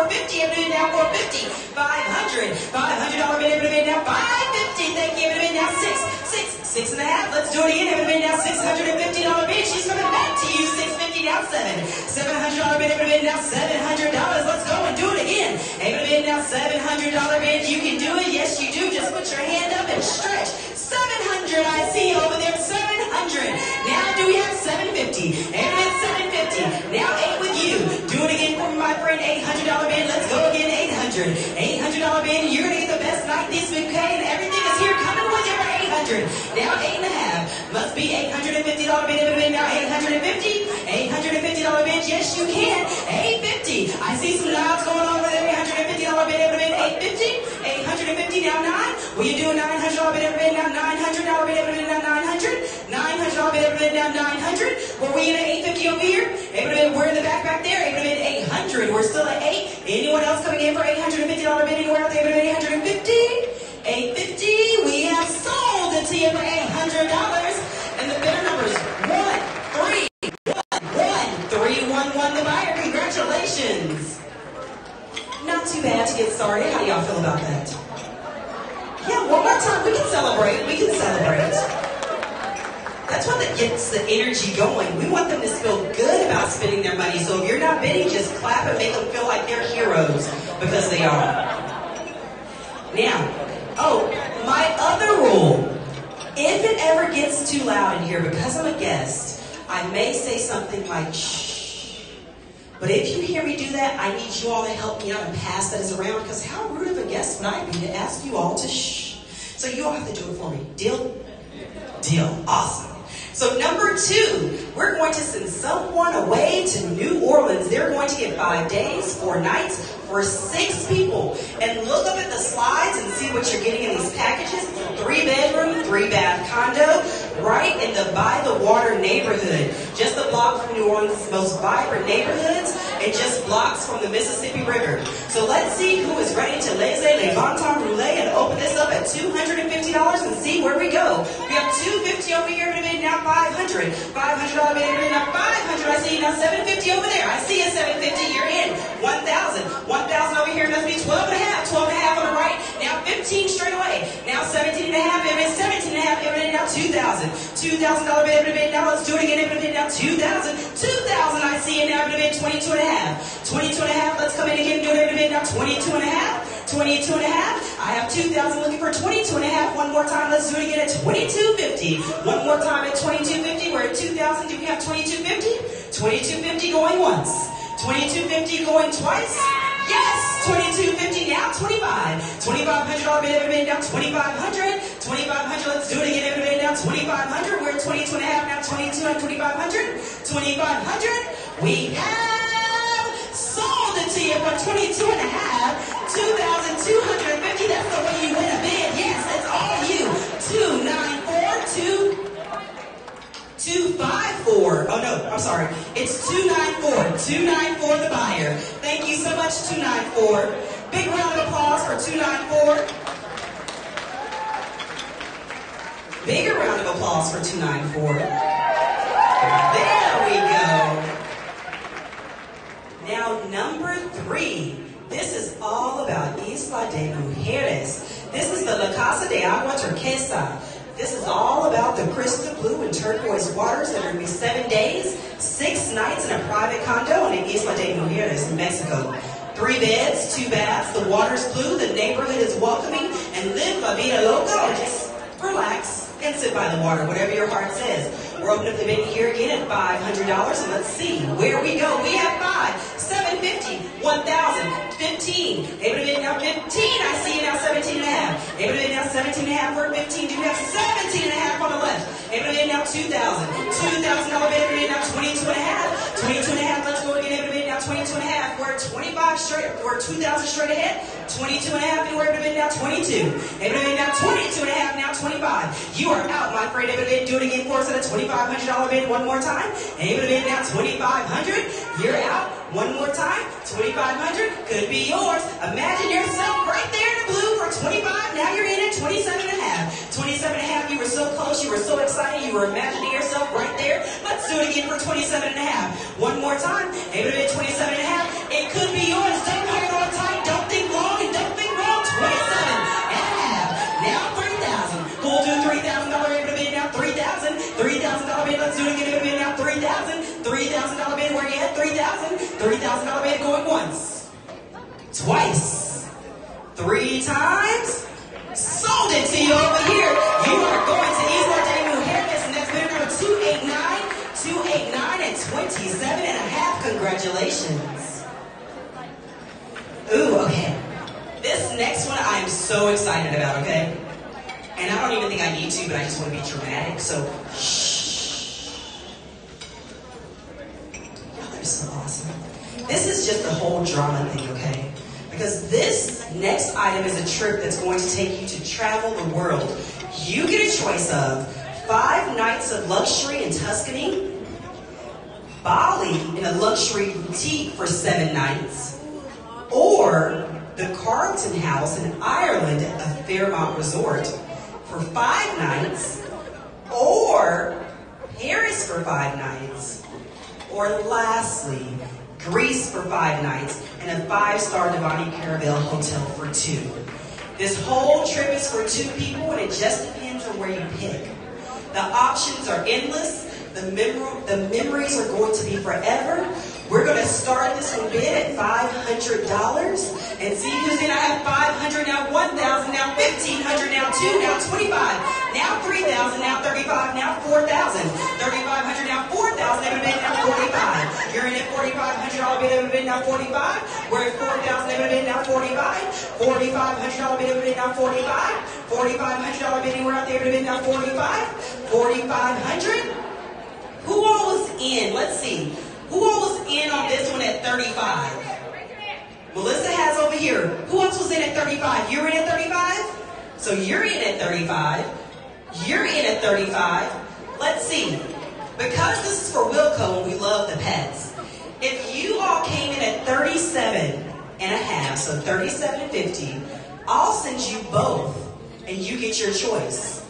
450 at the bid, now 450, 500, $500 bid at the bid, now 550. Thank you at the bid, now 6 and a half. Let's do it again. Everybody now $650 bid. She's coming back to you. $650 now $700 bid. Everybody now $700. Let's go and do it again. Everybody now $700 bid. You can do it. Yes, you do. Just put your hand up and stretch. 700. I see you over there. 700. Now do we have 750? Everybody 750. Now 8 with you. Do it again for my friend. $800 bid. Let's go again. $800 bid. You're gonna get the best night this week, okay? And everything is here coming with you for 800. Now 8.5. Must be $850 bid. Now $850. $850 bid. Yes, you can. $850. I see some nods going on with it. $850 bid. $850. $850 now 9. Will you do a $900 bid? Now $900 bid. Now 900. $900 bid. Now 900. Were we in at $850 over here? We're in the back there. $800. We're still at 8. Anyone else coming in for $850 bid anywhere out there? $850. $850. We have sold it to you for $800. And the bidder number is 1311311. The buyer. Congratulations. Not too bad to get started. How do y'all feel about that? Yeah, one more time. We can celebrate. We can celebrate. That's what gets the energy going. We want them to feel good about spending their money. So if you're not bidding, just clap and make them feel like they're heroes, because they are. Now, my other rule. If it ever gets too loud in here, because I'm a guest, I may say something like, shh. But if you hear me do that, I need you all to help me out and pass that around, because how rude of a guest would I be to ask you all to shh? So you all have to do it for me. Deal? Deal. Awesome. So number 2, we're going to send someone away to New Orleans. They're going to get 5 days, 4 nights for 6 people. And look up at the slides and see what you're getting in these packages. 3-bedroom, 3-bath condo, right in the by the water neighborhood. Just a block from New Orleans' most vibrant neighborhoods and just blocks from the Mississippi River. So let's see who is ready to laissez les bon temps rouler and open this up at $250 and see where we go. We have $250 over here to bid, now $500. $500 bid, now $500. I see now $750 over there. I see a $750. You're in. $1,000. $1,000 over here must be $12.5. $12.5 on the right. Now $15 straight away. Now $17.5. $17.5. Now $2,000. $2,000 bid. Now let's do it again. Now $2,000. $2,000. I see it now. Bid $22.5. $22.5. Let's come in again. Do it. Now $22.5. $22.5. I have $2,000 looking for $22.5. One more time. Let's do it again at $22.50. One more time at $22.50. We're at $2,000. Do we have $22.50? $22.50 going once. $22.50 going twice. Yes! $22.50 now $25. $2,500 bid now $2,500. $2,500. Let's do it again. Everybody now $2,500. We're at $22.5 now. $22 and $2,500. $2,500. We have sold it to you for $22.5. $2,250. That's the way you win a bid. Yes, that's all you. 294 254. Oh no, I'm sorry. It's 294. 294 the buyer. Thank you so much, 294. Big round of applause for 294. Bigger round of applause for 294. There we go. Now number 3. This is all about Isla de Mujeres. This is the La Casa de Agua Turquesa. This is all about the crystal blue and turquoise waters that are going to be 7 days, 6 nights in a private condo in Isla de Mujeres in Mexico. 3 beds, 2 baths, the water's blue, the neighborhood is welcoming, and live la vida loca or just relax and sit by the water, whatever your heart says. We're opening up the bid here again at $500, and let's see where we go. We have 5, 750, 1,000, 15. Able to bid now 15. I see you now 17.5. Able to bid now 17.5 for 15. Do you have 17.5 on the left? Able to bid now 2,000. $2,000 bid. Able to bid now 22.5. 22.5. Let's go again. Able to bid now 22.5. We're at 25 straight. We're 2,000 straight ahead. 22.5, and we're able to bid now 22. Able to bid now 22.5. Now 25. You are out, my friend. Able to bid. Do it again for us at a $2,500 bid one more time. Able to bid now 2,500. You're out. One more time, 2,500 could be yours. Imagine yourself right there in the blue for 25. Now you're in at 27.5. 27.5, you were so close, you were so excited, you were imagining yourself right there. Let's do it again for 27.5. One more time, able to be 27.5. It could be yours. Don't hold on tight, don't think long, and don't think wrong. 27.5. Now 3,000. We'll do $3,000 able to bid now 3,000. $3,000 bid. Let's do it again. Able to bid now 3,000. $3,000 bid. Where you at? 3,000. $3,000 bid going once, twice, 3 times. Sold it to you over here. You are going to Isla de Mujeres, and that's bid number 289 and 27.5. Congratulations. Ooh, okay. This next one I am so excited about, okay? And I don't even think I need to, but I just want to be dramatic, so shh. Y'all are so awesome. This is just the whole drama thing, okay? Because this next item is a trip that's going to take you to travel the world. You get a choice of 5 nights of luxury in Tuscany, Bali in a luxury boutique for 7 nights, or the Carlton House in Ireland at the Fairmont Resort for 5 nights, or Paris for 5 nights, or lastly, Greece for 5 nights, and a 5-star Divani Caravelle hotel for 2. This whole trip is for 2 people, and it just depends on where you pick. The options are endless. The memories are going to be forever. We're going to start this one bid at $500 and see who's in. I have 500, now 1,000, now 1,500, now 2, now 25, now 3,000, now 35, now 4,000, 3,500, now 4,000, every bid, now 45. You're in at $4,500 bid, every bid, now 45. We're at 4,000, every bid, now 45. $4,500 bid, able to bid now 45. $4,500 bid, anywhere out there, able to bid now 45. 4,500. Who all was in? Let's see. Who all was in on this one at 35? Melissa has over here. Who else was in at 35? You're in at 35? So you're in at 35. You're in at 35. Let's see. Because this is for Wilco and we love the pets. If you all came in at 37 and a half, so 37.50, I'll send you both and you get your choice.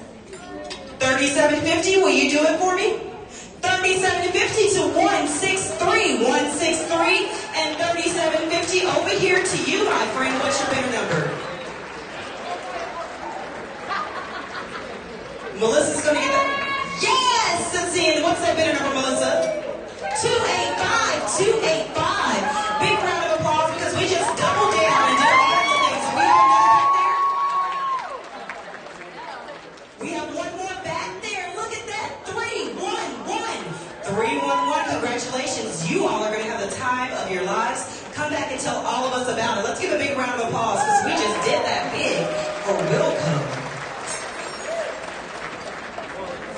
37.50, will you do it for me? 37.50 to 163, 163, and 37.50 over here to you, my friend. What's your bidder number? Melissa's going to get that. Yes, that's in. What's that bidder number, Melissa? 285, 285. Big round of applause because we just doubled down and did all the things. We have another back there. We have one more back there. Look at that. 311. 311. Congratulations. You all are going to have the time of your lives. Come back and tell all of us about it. Let's give a big round of applause because we just did that big for Wilco.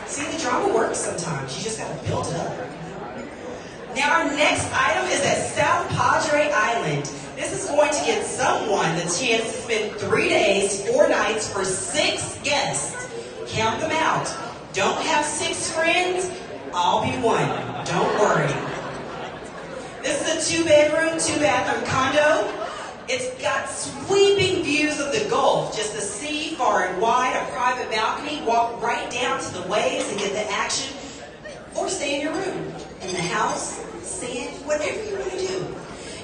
See, the drama works sometimes. You just got to build it up. Now, our next item is at South Padre Island. This is going to get someone the chance to spend 3 days, 4 nights for 6 guests. Count them out. Don't have 6 friends. I'll be one. Don't worry. This is a 2-bedroom, 2-bathroom condo. It's got sweeping views of the Gulf, just the sea far and wide, a private balcony, walk right down to the waves and get the action, or stay in your room, in the house, sand, whatever you want to do.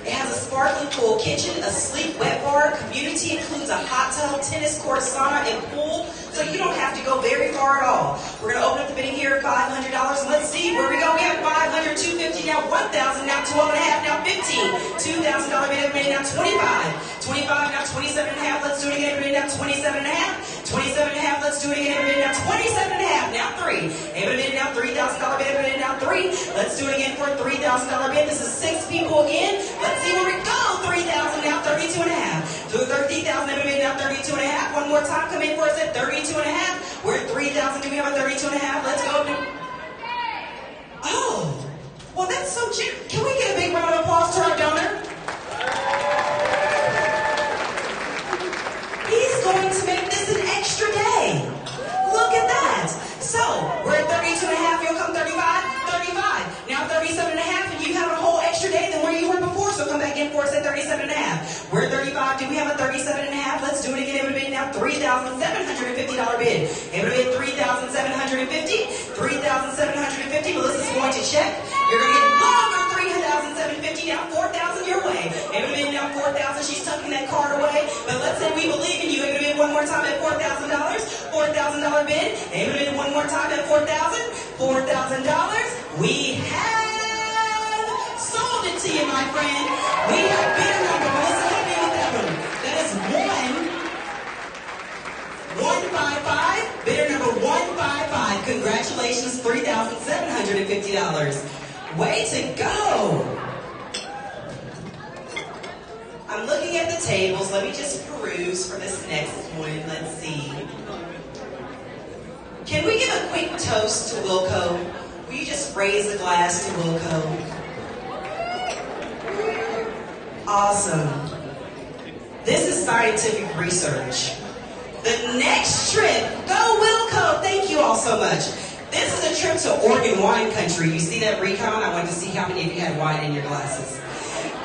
It has a sparkling pool kitchen, a sleek wet bar. Community includes a hot tub, tennis court, sauna, and pool, so you don't have to go very far at all. We're going to open up the bidding here at $500. Let's see where we go. We have $500, $250, now $1,000, now $12.5, now $15. $2,000 bid, everybody now $25. $25, now $27.5. Let's do it again, everybody now $27.5. $27.5, let's do it again, everybody now $27.5, now $3. Everybody now $3,000 bid, everybody now $3. Let's do it again for a $3,000 bid. This is 6 people again. Let's see where we go. 3,000, now 32.5. To 30,000, everybody now 32.5. One more time, come in for us at 32.5. We're at 3,000. Do we have a 32.5? Let's go. Oh, well, that's so generous. Can we get a big round of applause to our donor? He's going to make this an extra day. Look at that. So, we're at 32.5. You'll come 35. 35. Now 37.5, and you have a whole extra day than where you were before, so come back in for us at 37.5. We're at 35. Do we have a 37.5? Let's do it again. Everybody now $3,750 bid. Everybody at $3,750. $3,750. Melissa's going to check. You're going to get longer $3,750. Now $4,000 your way. Everybody now $4,000. She's tucking that card away. But let's say we believe in you. Everybody one more time at $4,000. $4,000 bid. Everybody one more time at $4,000. $4,000. We have sold it to you, my friend. We have bidder number. Melissa, help me with that one. That is 155. Bidder number 155. Congratulations, $3,750. Way to go. I'm looking at the tables. Let me just peruse for this next one. Let's see. Can we give a quick toast to Wilco? Will you just raise a glass to Wilco? Awesome. This is scientific research. The next trip, go Wilco! Thank you all so much. This is a trip to Oregon wine country. You see that recon? I wanted to see how many of you had wine in your glasses.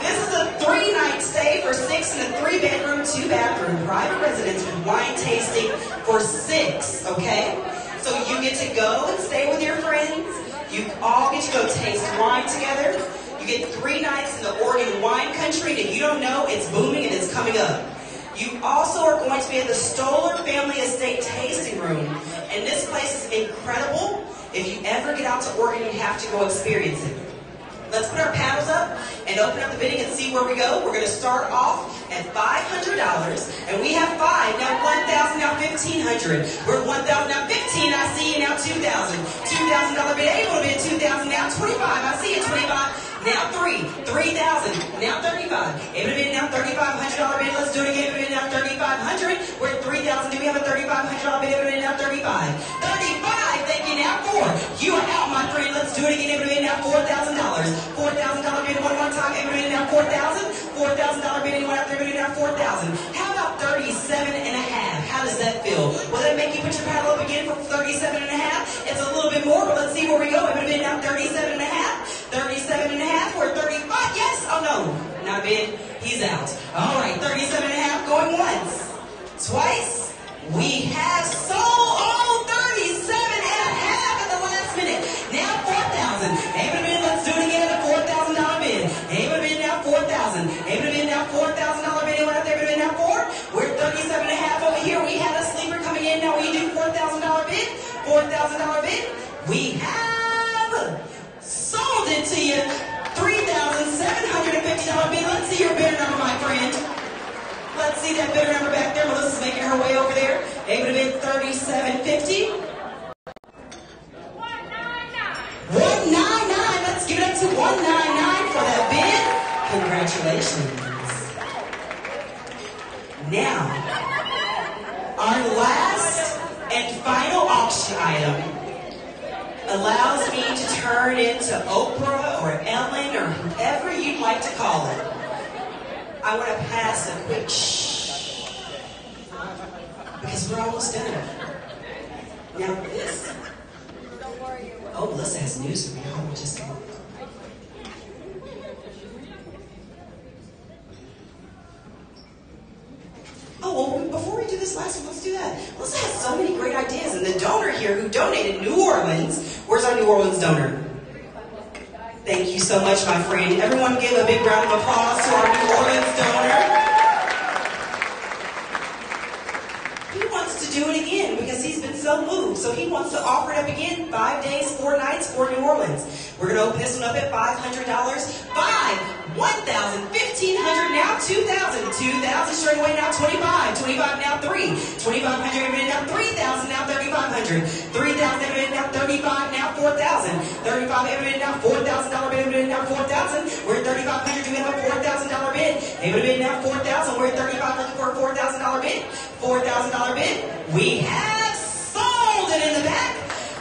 This is a 3-night stay for 6 in a 3-bedroom, 2-bathroom private residence with wine tasting for 6, okay? So you get to go and stay with your friends. You all get to go taste wine together. You get 3 nights in the Oregon wine country that you don't know, it's booming and it's coming up. You also are going to be at the Stoller Family Estate Tasting Room. And this place is incredible. If you ever get out to Oregon, you have to go experience it. Let's put our paddles up and open up the bidding and see where we go. We're going to start off at $500, and we have 5, now 1,000, now 1,500. We're 1,000, now 15, I see you, now 2,000. $2,000 bid, able to bid 2,000, now 25, I see you, 25. Now 3,000, now 35. Able to bid now $3,500 bid, let's do it again, bid now We're at 3,000. Do we have a $3,500 bid? Everybody now 35. 35, thank you. Now 4. You are out, my friend. Let's do it again. Everybody now $4,000. $4,000 bid one more time. Everybody now 4,000. $4,000 bid. Anyone out there? Everybody now 4,000. How about 37 and a half? How does that feel? Will that make you put your paddle up again for 37 and a half? It's a little bit more, but let's see where we go. Everybody now 37 and a half. 37 and a half. We're 35. Yes. Oh no. Not a bid. He's out. All right. 37 and a half going once. Twice. We have sold all 37 and a half at the last minute. Now 4,000. Able to bid. Let's do it again at a $4,000 bid. Able to bid now 4,000. Able to bid now $4,000 bid. Anyone out there? Able to bid now 4. We're 37 and a half over here. We had a sleeper coming in. Now we do $4,000 bid. $4,000 bid. We have sold it to you. $3,750 bid. Let's see your bidder number, my friend. Let's see that bidder number back there. Melissa's making her way over there. Able to bid $3,750. 199. Let's give it up to 199 for that bid. Congratulations. Now, our last and final auction item allows me to turn into Oprah or Ellen or whoever you'd like to call it. I want to pass a quick shh, because we're almost done. Now this, oh, Melissa has news for me. Hold on just a moment. Oh, well, before we do this last one, let's do that. Melissa has so many great ideas, and the donor here who donated New Orleans, where's our New Orleans donor? Thank you so much, my friend. Everyone give a big round of applause to our New Orleans donor. He wants to do it again because he's been so moved. So he wants to offer it up again, 5 days, 4 nights for New Orleans. We're going to open this one up at $500. 1,000, 1,500, now 2,000, 2,000 straight away, now 25, 25 now 3, 2,500 now 3,000, now 3,500, 3,000 now 35, now 4,000, 35 now $4,000 bid, now 4,000. We're at 3,500. Do we have a $4,000 bid? Able to bid now 4,000. We're at 35 looking for a $4,000 bid. $4,000 bid. We have sold it in the back.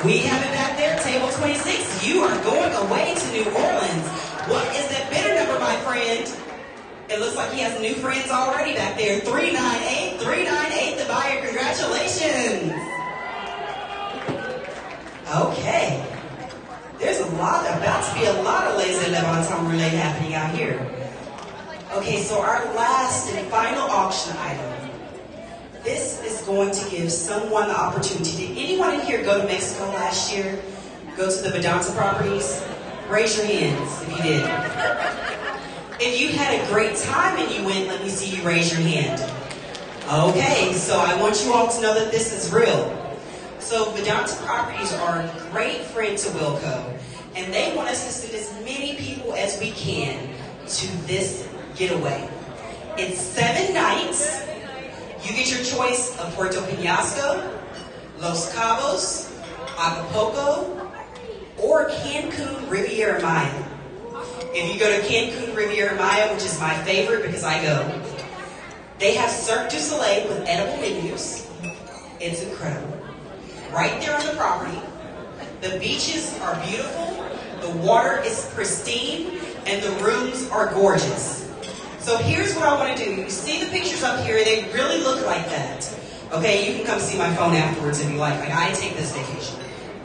We have it back there, table 26. You are going away to New Orleans. What is that bidder number, my friend? It looks like he has new friends already back there. 398, 398, the buyer. Congratulations. Okay. There's about to be a lot of Les Levantons Relay happening out here. Okay, so our last and final auction item. This is going to give someone the opportunity. Did anyone in here go to Mexico last year? Go to the Vedanta properties? Raise your hands if you did. If you had a great time and you went, let me see you raise your hand. Okay, so I want you all to know that this is real. So Vedanta Properties are a great friend to Wilco, and they want us to send as many people as we can to this getaway. It's 7 nights. You get your choice of Puerto Penasco, Los Cabos, Acapulco, or Cancun Riviera Maya. If you go to Cancun Riviera Maya, which is my favorite because I go, they have Cirque du Soleil with edible menus. It's incredible. Right there on the property. The beaches are beautiful, the water is pristine, and the rooms are gorgeous. So here's what I want to do. You see the pictures up here, they really look like that. Okay, you can come see my phone afterwards if you like. Like, I take this vacation.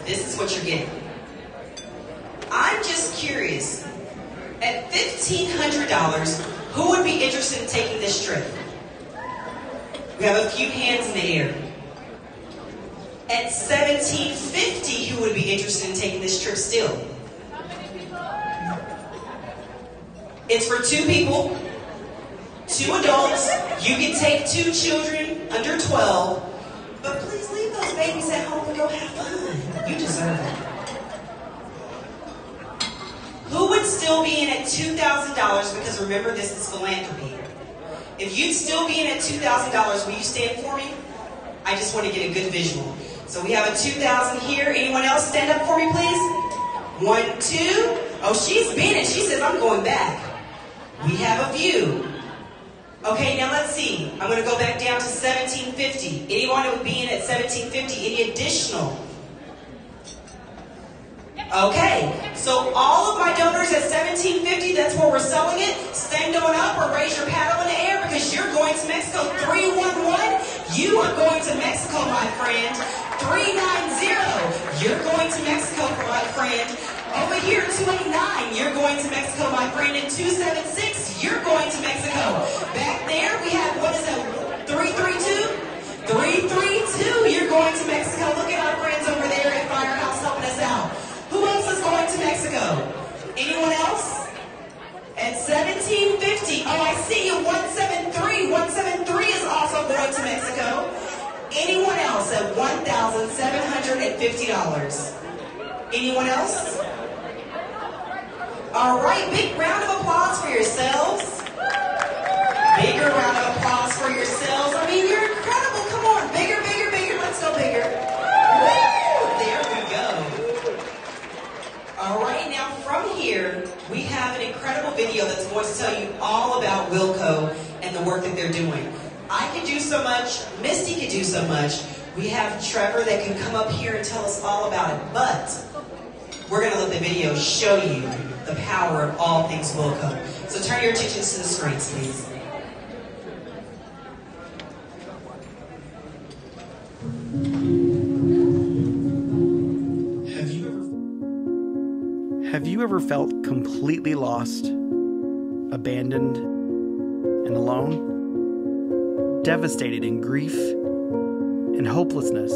This is what you're getting. I'm just curious, at $1,500, who would be interested in taking this trip? We have a few hands in the air. At $1,750, who would be interested in taking this trip still? It's for 2 people, 2 adults. You can take 2 children under 12, but please leave those babies at home and go have fun. You deserve it. Who would still be in at $2,000? Because remember, this is philanthropy. If you'd still be in at $2,000, will you stand for me? I just want to get a good visual. So we have a 2,000 here. Anyone else stand up for me, please? 1, 2. Oh, she's been it. She says, I'm going back. We have a few. Okay, now let's see. I'm going to go back down to 1750. Anyone who would be in at 1750? Any additional? Okay, so all of my donors at 1750, that's where we're selling it. Stand on up or raise your paddle in the air because you're going to Mexico. 311, you are going to Mexico, my friend. 390, you're going to Mexico, my friend. Over here, 289, you're going to Mexico, my friend. And 276, you're going to Mexico. Back there, we have, what is that, 332? 332, you're going to Mexico. Look at our friends over there at Firehouse helping us out. Who else is going to Mexico? Anyone else? At 1750, oh, I see you, 173. 173 is also going to Mexico. Anyone else at $1,750? Anyone else? All right, big round of applause for yourselves. Bigger round of applause for yourselves. I mean, you're incredible. Come on, bigger, bigger, bigger. Let's go bigger. Woo! There we go. All right, now from here, we have an incredible video that's going to tell you all about Wilco and the work that they're doing. I could do so much. Misty could do so much. We have Trevor that can come up here and tell us all about it, but we're going to let the video show you the power of all things Wilco. So turn your attentions to the screens, please.
Have you ever felt completely lost, abandoned, and alone? Devastated in grief and hopelessness?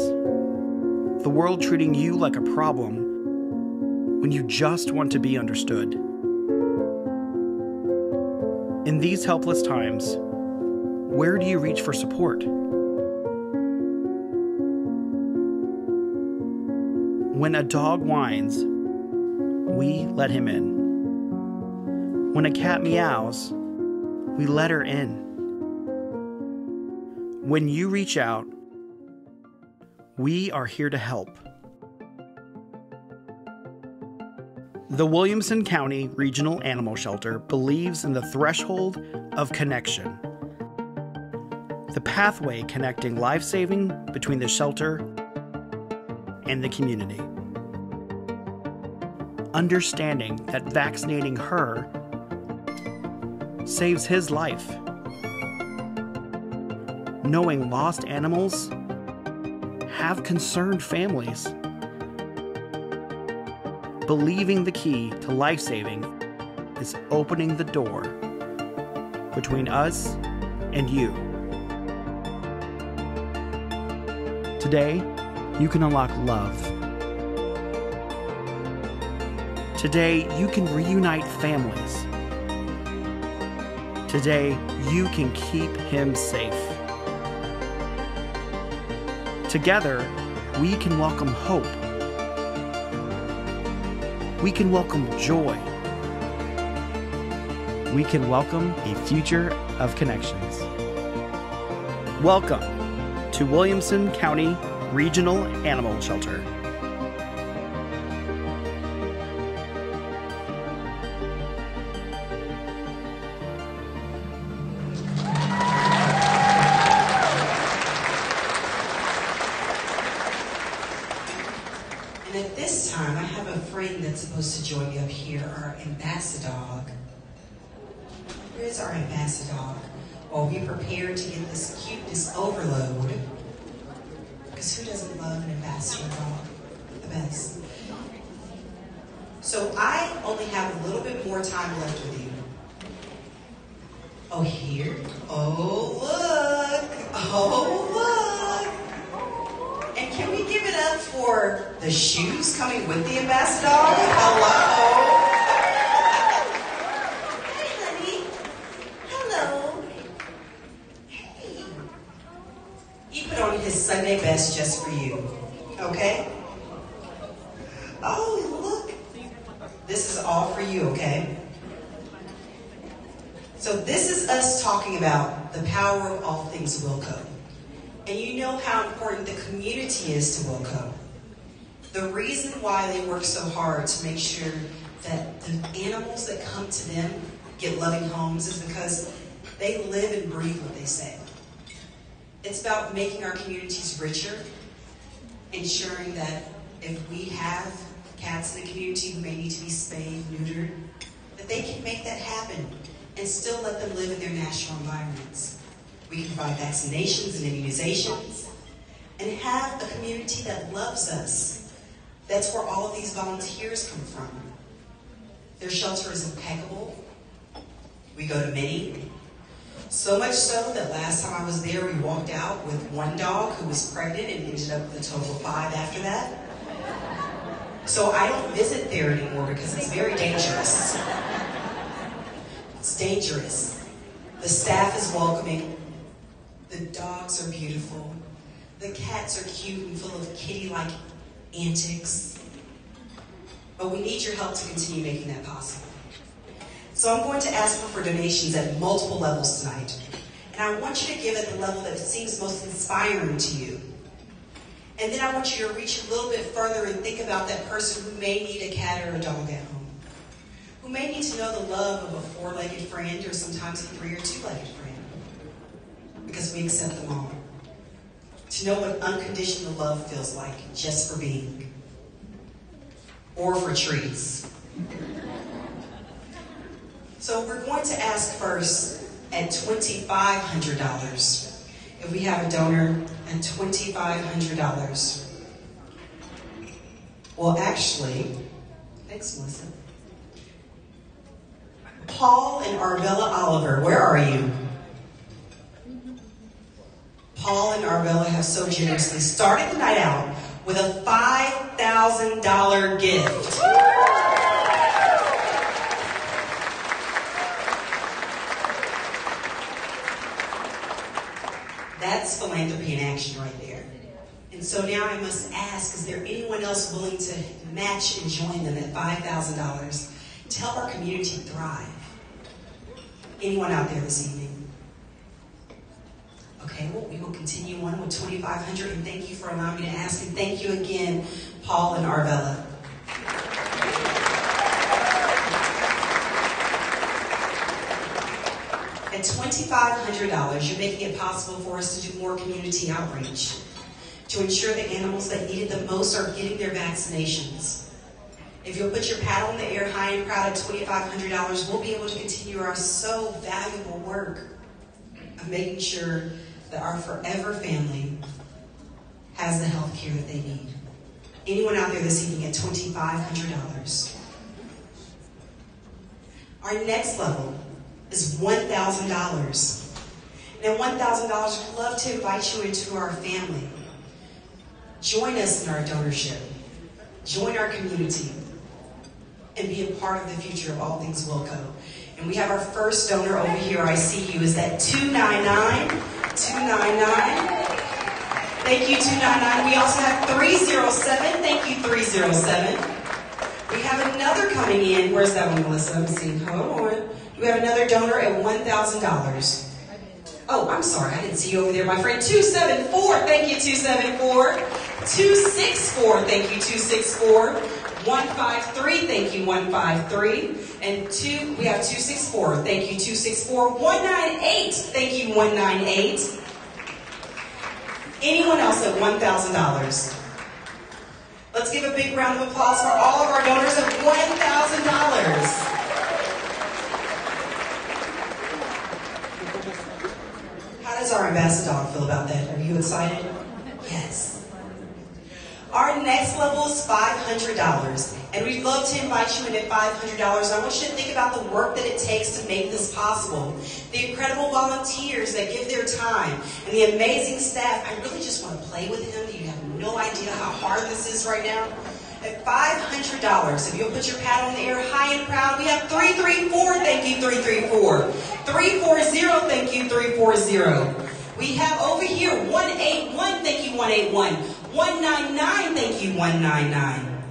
The world treating you like a problem when you just want to be understood. In these helpless times, where do you reach for support? When a dog whines, we let him in. When a cat meows, we let her in. When you reach out, we are here to help. The Williamson County Regional Animal Shelter believes in the threshold of connection, the pathway connecting life-saving between the shelter and the community. Understanding that vaccinating her saves his life. Knowing lost animals have concerned families. Believing the key to life-saving is opening the door between us and you. Today, you can unlock love. Today, you can reunite families. Today, you can keep him safe. Together, we can welcome hope. We can welcome joy. We can welcome a future of connections. Welcome to Williamson County Regional Animal Shelter.
And at this time, I have a friend that's supposed to join me up here, our ambassador. Where is our ambassador? While we prepare to get this cuteness overload. Because who doesn't love an ambassador dog? The best. So I only have a little bit more time left with you. Oh, here? Oh, look! Oh, look! And can we give it up for the shoes coming with the ambassador? Hello! Hey, honey. Hello. Hey. He put on his Sunday best just for you. Okay? Oh, look. This is all for you, okay? So this is us talking about the power of all things Wilco. And you know how important the community is to Wilco. The reason why they work so hard to make sure that the animals that come to them get loving homes is because They live and breathe what they say. It's about making our communities richer, ensuring that if we have cats in the community who may need to be spayed, neutered, that they can make that happen and still let them live in their natural environments. We can provide vaccinations and immunizations and have a community that loves us. That's where all of these volunteers come from. Their shelter is impeccable. We go to many. So much so that last time I was there, we walked out with one dog who was pregnant and ended up with a total of 5 after that. So I don't visit there anymore because it's very dangerous. It's dangerous. The staff is welcoming. The dogs are beautiful. The cats are cute and full of kitty-like antics. But we need your help to continue making that possible. So I'm going to ask for donations at multiple levels tonight. And I want you to give at the level that seems most inspiring to you. And then I want you to reach a little bit further and think about that person who may need a cat or a dog at home. Who may need to know the love of a 4-legged friend or sometimes a 3 or 2-legged friend. Because we accept them all. To know what unconditional love feels like just for being. Or for treats. So we're going to ask first at $2,500. If we have a donor at $2,500. Well, actually, thanks, Melissa. Paul and Arbella Oliver, where are you? Paul and Arbella have so generously started the night out with a $5,000 gift. That's philanthropy in action right there. And so now I must ask, is there anyone else willing to match and join them at $5,000 to help our community thrive? Anyone out there this evening? Okay, well, we will continue on with $2,500, and thank you for allowing me to ask, and thank you again, Paul and Arbella. At $2,500, you're making it possible for us to do more community outreach, to ensure the animals that need it the most are getting their vaccinations. If you'll put your paddle in the air high and proud at $2,500, we'll be able to continue our so valuable work of making sure that our forever family has the health care that they need. Anyone out there this evening at $2,500? Our next level is $1,000. And at $1,000, we'd love to invite you into our family. Join us in our donorship. Join our community. And be a part of the future of all things Wilco. And we have our first donor over here. I see you. Is that 299? 299. Thank you, 299. We also have 307. Thank you, 307. We have another coming in. Where's that one, Melissa? Let me see. Hold on. We have another donor at $1,000. Oh, I'm sorry. I didn't see you over there, my friend. 274. Thank you, 274. 264. Thank you, 264. 153. Thank you, 153. And we have 264. Thank you, 264. 198. Thank you, 198. Anyone else at $1,000? Let's give a big round of applause for all of our donors at $1,000. How does our ambassador feel about that? Are you excited? Yes. Our next level is $500, and we'd love to invite you in at $500. I want you to think about the work that it takes to make this possible. The incredible volunteers that give their time, and the amazing staff. I really just want to play with him. You have no idea how hard this is right now. At $500, if you'll put your paddle in the air high and proud, we have 334. Thank you, 334. 340. Thank you, 340. We have over here 181. Thank you, 181. 199, thank you, 199.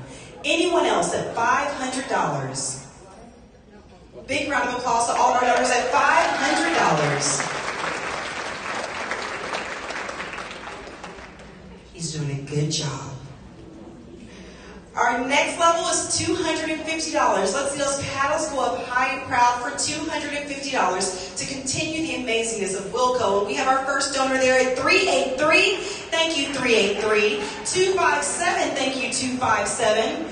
Anyone else at $500? Big round of applause to all of our donors at $500. He's doing a good job. Our next level level is $250. Let's see those paddles go up high and proud for $250 to continue the amazingness of Wilco. And we have our first donor there at 383. Thank you, 383. 257. Thank you, 257.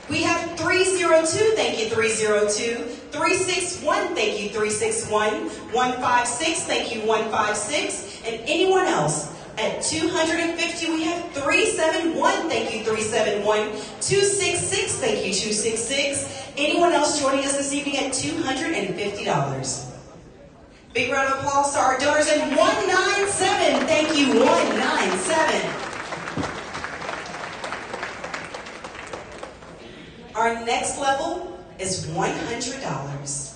We have 302, thank you, 302. 361, thank you, 361. 156, thank you, 156. And anyone else at 250, we have 371, thank you, 371. 266, thank you, 266. Anyone else joining us this evening at $250? Big round of applause to our donors at 197, thank you, 197. Our next level is $100.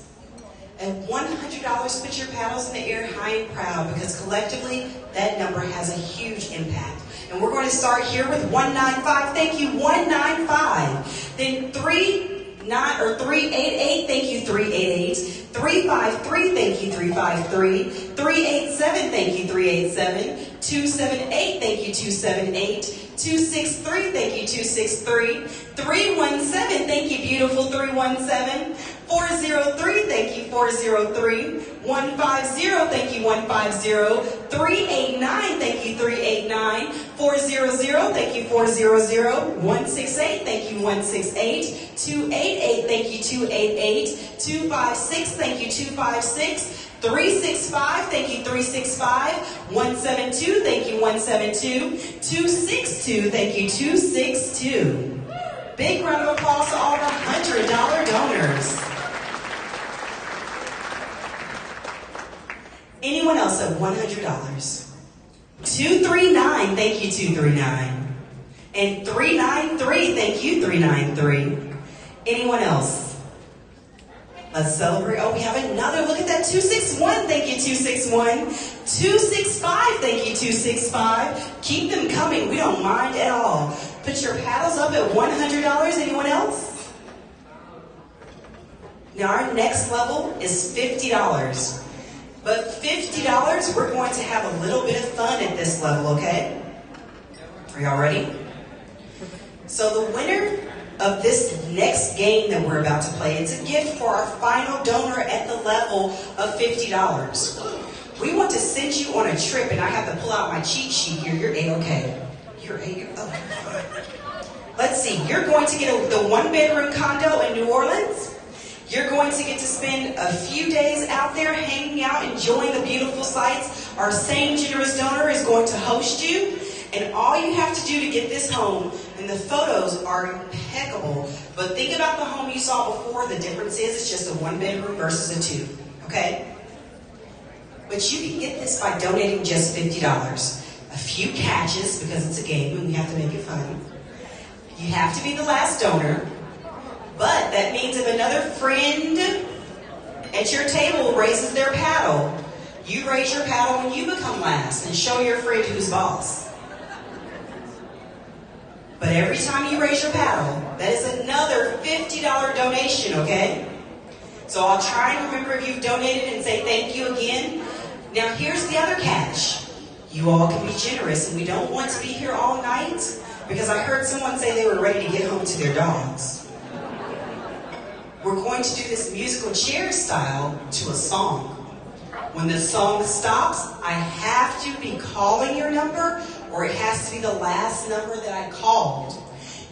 At $100, put your paddles in the air high and proud, because collectively, that number has a huge impact. And we're going to start here with 195. Thank you, 195. Then 388. Thank you, 388. 353. Thank you, 353. 387. Thank you, 387. 278. Thank you, 278. 263, thank you, 263. 317, thank you, beautiful, 317. 403, thank you, 403. 150, thank you, 150. 389, thank you, 389. 400, thank you, 400. 168, thank you, 168. 288, thank you, 288. 256, thank you, 256. 365, thank you, 365. 172, thank you, 172. 262, thank you, 262. Big round of applause to all the $100 donors. Anyone else at $100? 239, thank you, 239. And 393, thank you, 393. Anyone else? Let's celebrate. Oh, we have another. Look at that. 261. Thank you, 261. 265. Thank you, 265. Keep them coming. We don't mind at all. Put your paddles up at $100. Anyone else? Now, our next level is $50. But $50, we're going to have a little bit of fun at this level, okay? Are y'all ready? So the winner of this next game that we're about to play, it's a gift for our final donor at the level of $50. We want to send you on a trip, and I have to pull out my cheat sheet here. You're A-okay. You're A-okay. Let's see. You're going to get the one-bedroom condo in New Orleans. You're going to get to spend a few days out there hanging out, enjoying the beautiful sights. Our same generous donor is going to host you. And all you have to do to get this home, and the photos are impeccable, but think about the home you saw before. The difference is it's just a one-bedroom versus a two, okay? But you can get this by donating just $50. A few catches, because it's a game and we have to make it fun. You have to be the last donor, but that means if another friend at your table raises their paddle, you raise your paddle when you become last and show your friend who's boss. But every time you raise your paddle, that is another $50 donation, okay? So I'll try and remember if you've donated and say thank you again. Now here's the other catch. You all can be generous, and we don't want to be here all night, because I heard someone say they were ready to get home to their dogs. We're going to do this musical chair style to a song. When the song stops, I have to be calling your number, or it has to be the last number that I called.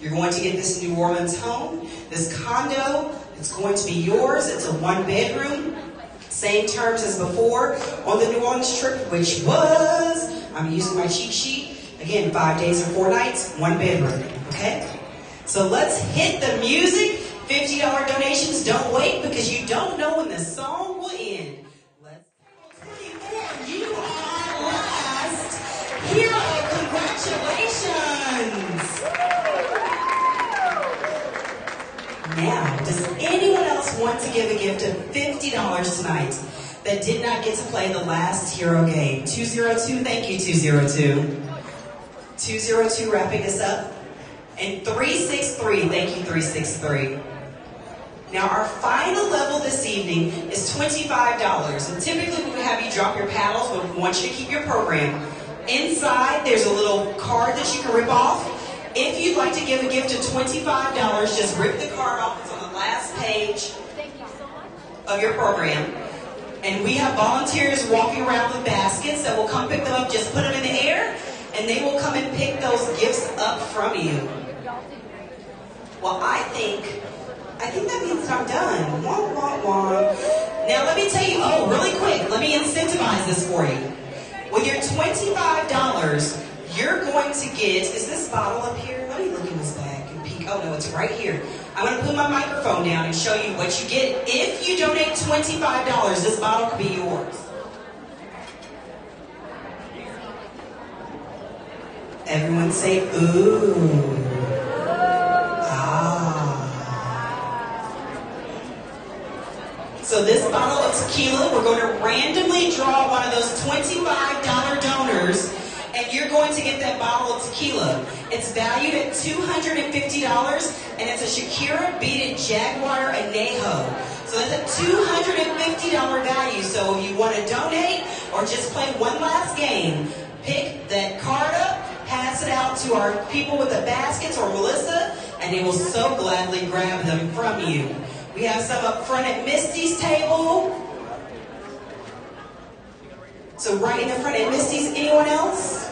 You're going to get this New Orleans home, this condo. It's going to be yours. It's a one-bedroom, same terms as before on the New Orleans trip, which was, I'm using my cheat sheet, again, 5 days and 4 nights, one bedroom, okay? So let's hit the music. $50 donations, don't wait, because you don't know when the song will end. Let's go. You are last. Hero, congratulations. Now, does anyone else want to give a gift of $50 tonight that did not get to play the last hero game? 202, thank you, 202. 202 wrapping us up. And 363, thank you, 363. Now, our final level this evening is $25. And typically we would have you drop your paddles, but we want you to keep your program. Inside, there's a little card that you can rip off. If you'd like to give a gift of $25, just rip the card off. It's on the last page of your program. And we have volunteers walking around with baskets that will come pick them up. Just put them in the air, and they will come and pick those gifts up from you. Well, I think that means that I'm done. Wah, wah, wah. Now let me tell you, really quick, let me incentivize this for you. With your $25, you're going to get, is this bottle up here? Let me look in this bag and peek. Oh no, it's right here. I'm going to put my microphone down and show you what you get. If you donate $25, this bottle could be yours. Everyone say, ooh. So this bottle of tequila, we're going to randomly draw one of those $25 donors, and you're going to get that bottle of tequila. It's valued at $250, and it's a Shakira Beat It Jaguar Añejo. So that's a $250 value. So if you want to donate or just play one last game, pick that card up, pass it out to our people with the baskets or Melissa, and they will so gladly grab them from you. We have some up front at Misty's table. So right in the front at Misty's, anyone else?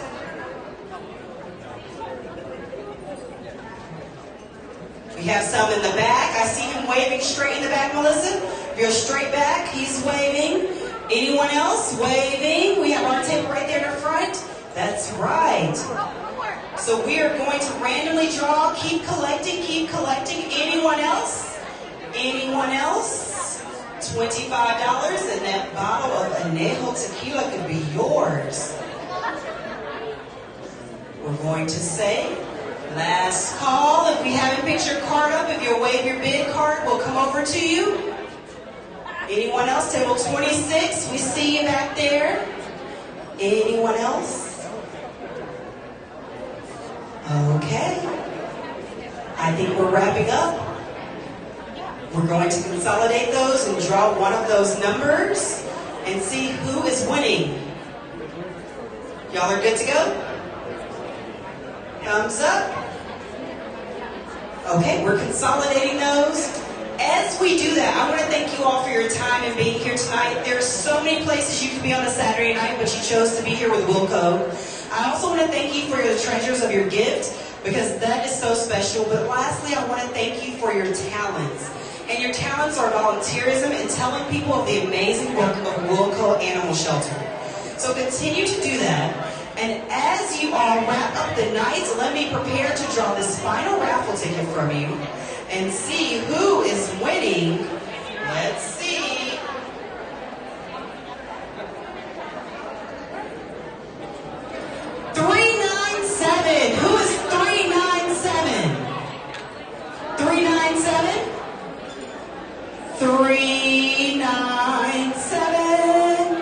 We have some in the back. I see him waving straight in the back, Melissa. If you're straight back, he's waving. Anyone else? Waving. We have our table right there in the front. That's right. So we are going to randomly draw. Keep collecting, keep collecting. Anyone else? Anyone else? $25 and that bottle of Añejo tequila could be yours. We're going to say, last call. If we haven't picked your card up, if you'll wave your bid card, we'll come over to you. Anyone else? Table 26, we see you back there. Anyone else? Okay. I think we're wrapping up. We're going to consolidate those and draw one of those numbers and see who is winning. Y'all are good to go? Thumbs up. Okay, we're consolidating those. As we do that, I want to thank you all for your time and being here tonight. There are so many places you could be on a Saturday night, but you chose to be here with Wilco. I also want to thank you for the treasures of your gift, because that is so special. But lastly, I want to thank you for your talents. And your talents are volunteerism and telling people of the amazing work of Wilco Animal Shelter. So continue to do that. And as you all wrap up the night, let me prepare to draw this final raffle ticket from you and see who is winning. Let's see. $397. Who is 397? 397? 397.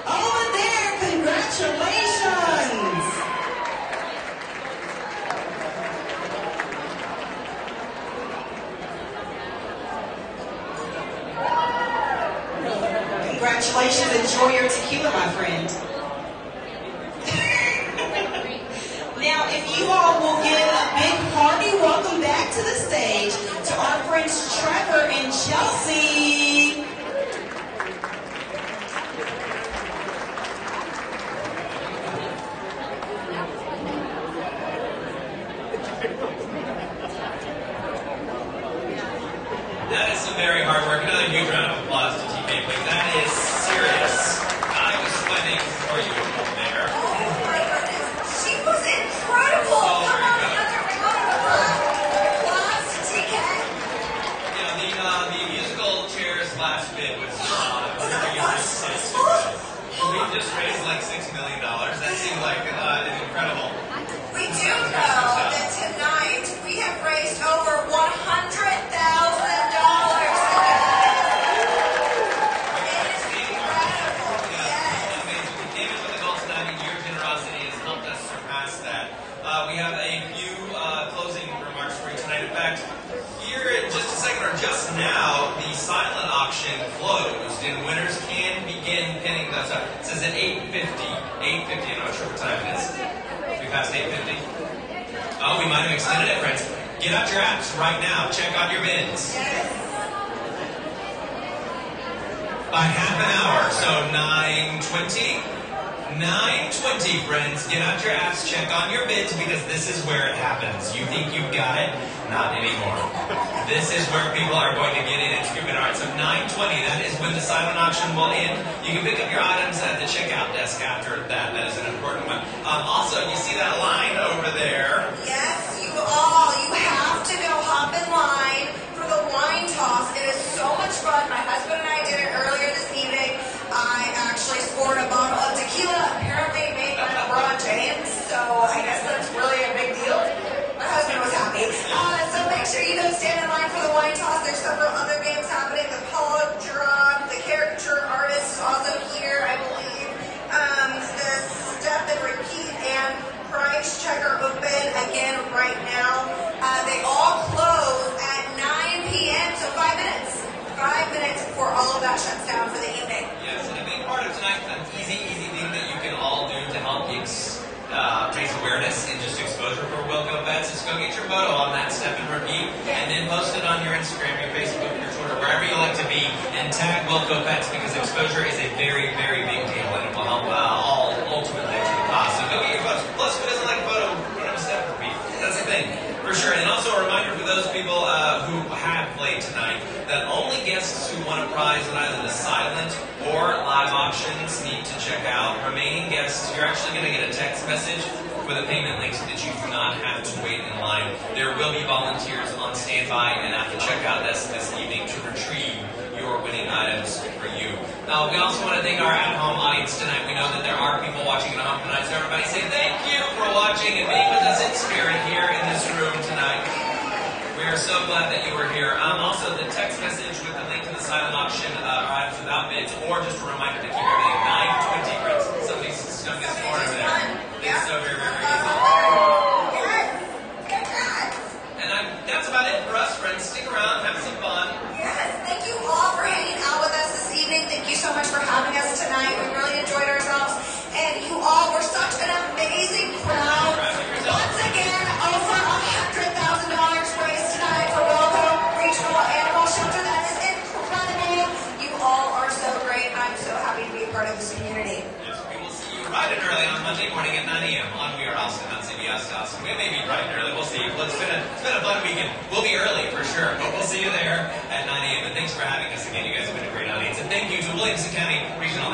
Over there, congratulations. Congratulations, enjoy your tequila, my friend. Now, if you all will give a big hearty welcome back to the stage to our friends Trevor and Chelsea.
That is some very hard work. Another huge round of applause to Team A, please. That is serious. I was sweating for you over there.
Oh my goodness. She was incredible.
Oh,
Come on,
very good.
another round of applause to TK.
You know, the musical chairs last bid was we just raised like $6 million. That seemed like incredible.
We do know that tonight we have raised over $100,000.
We have a few closing remarks for you tonight. In fact, here in just a second, or just now, the silent auction closed, and winners can begin pinning those up. It says at 8:50. 8:50. I'm not sure what time it is. We passed 8:50. Oh, we might have extended it, friends. Get out your apps right now. Check on your bins. By half an hour, so 9:20. 9:20, friends. Get out your apps, check on your bids, because this is where it happens. You think you've got it? Not anymore. This is where people are going to get in and scoop it. All right, so 9:20, that is when the silent auction will end. You can pick up your items at the checkout desk after that. That is an important one. Also, you see that line over there?
Yes, you have to go hop in line for the wine toss. It is so much fun. My husband and I did it earlier this evening. I actually scored a bottle of tequila, apparently made by LeBron James, so I guess that's really a big deal. My husband was happy. So make sure you go stand in line for the wine toss. There's several other games happening. The Polo Drum, the caricature artist is also here, I believe. The step and repeat and price check are open again right now. They all close at 9 p.m., so 5 minutes. 5 minutes before all of that shuts down for the evening.
Yes, and a big part of tonight, an easy thing that you can all do to help raise awareness and just exposure for Wilco Pets is go get your photo on that step and repeat, and then post it on your Instagram, your Facebook, your Twitter, wherever you like to be, and tag Wilco Pets, because exposure is a very, very big deal, and it will help all ultimately to the cause. So go get your photos. Plus, who doesn't like a photo? Run a step and repeat. That's the thing. For sure. And also a reminder for those people who have played tonight that only guests who won a prize in either the silent or live auctions need to check out. Remaining guests, you're actually going to get a text message with a payment link so that you do not have to wait in line. There will be volunteers on standby and at the checkout desk this evening to retrieve your winning items for you. Now, we also want to thank our at-home audience tonight. We know that there are people watching at home tonight, so everybody say thank you for watching and being with us in spirit here in this room tonight. We are so glad that you were here. Also, the text message with the link to the silent auction are items without bids, or just a reminder to keep everything 9:20, friends. Somebody's stuck this corner over there. It's so very, very easy. And that's about it for us, friends. Stick around, have some fun.
Yes, thank you all for hanging out with us this evening. Thank you so much for having us tonight. We really enjoyed ourselves. And you all were such an amazing crowd. Once again, over $100,000 raised tonight for Wilco Regional Animal Shelter. That is incredible. You all are so great. I'm so happy to be a part of this community.
Yes, we will see you bright and early on Monday morning at 9 a.m. on We Are Austin on CBS Austin. We may be bright and early. We'll see. Well, it's been a fun weekend. We'll be early for sure, but we'll see you there at 9 a.m. And thanks for having us again. You guys have been a great audience. And thank you to Williamson County Regional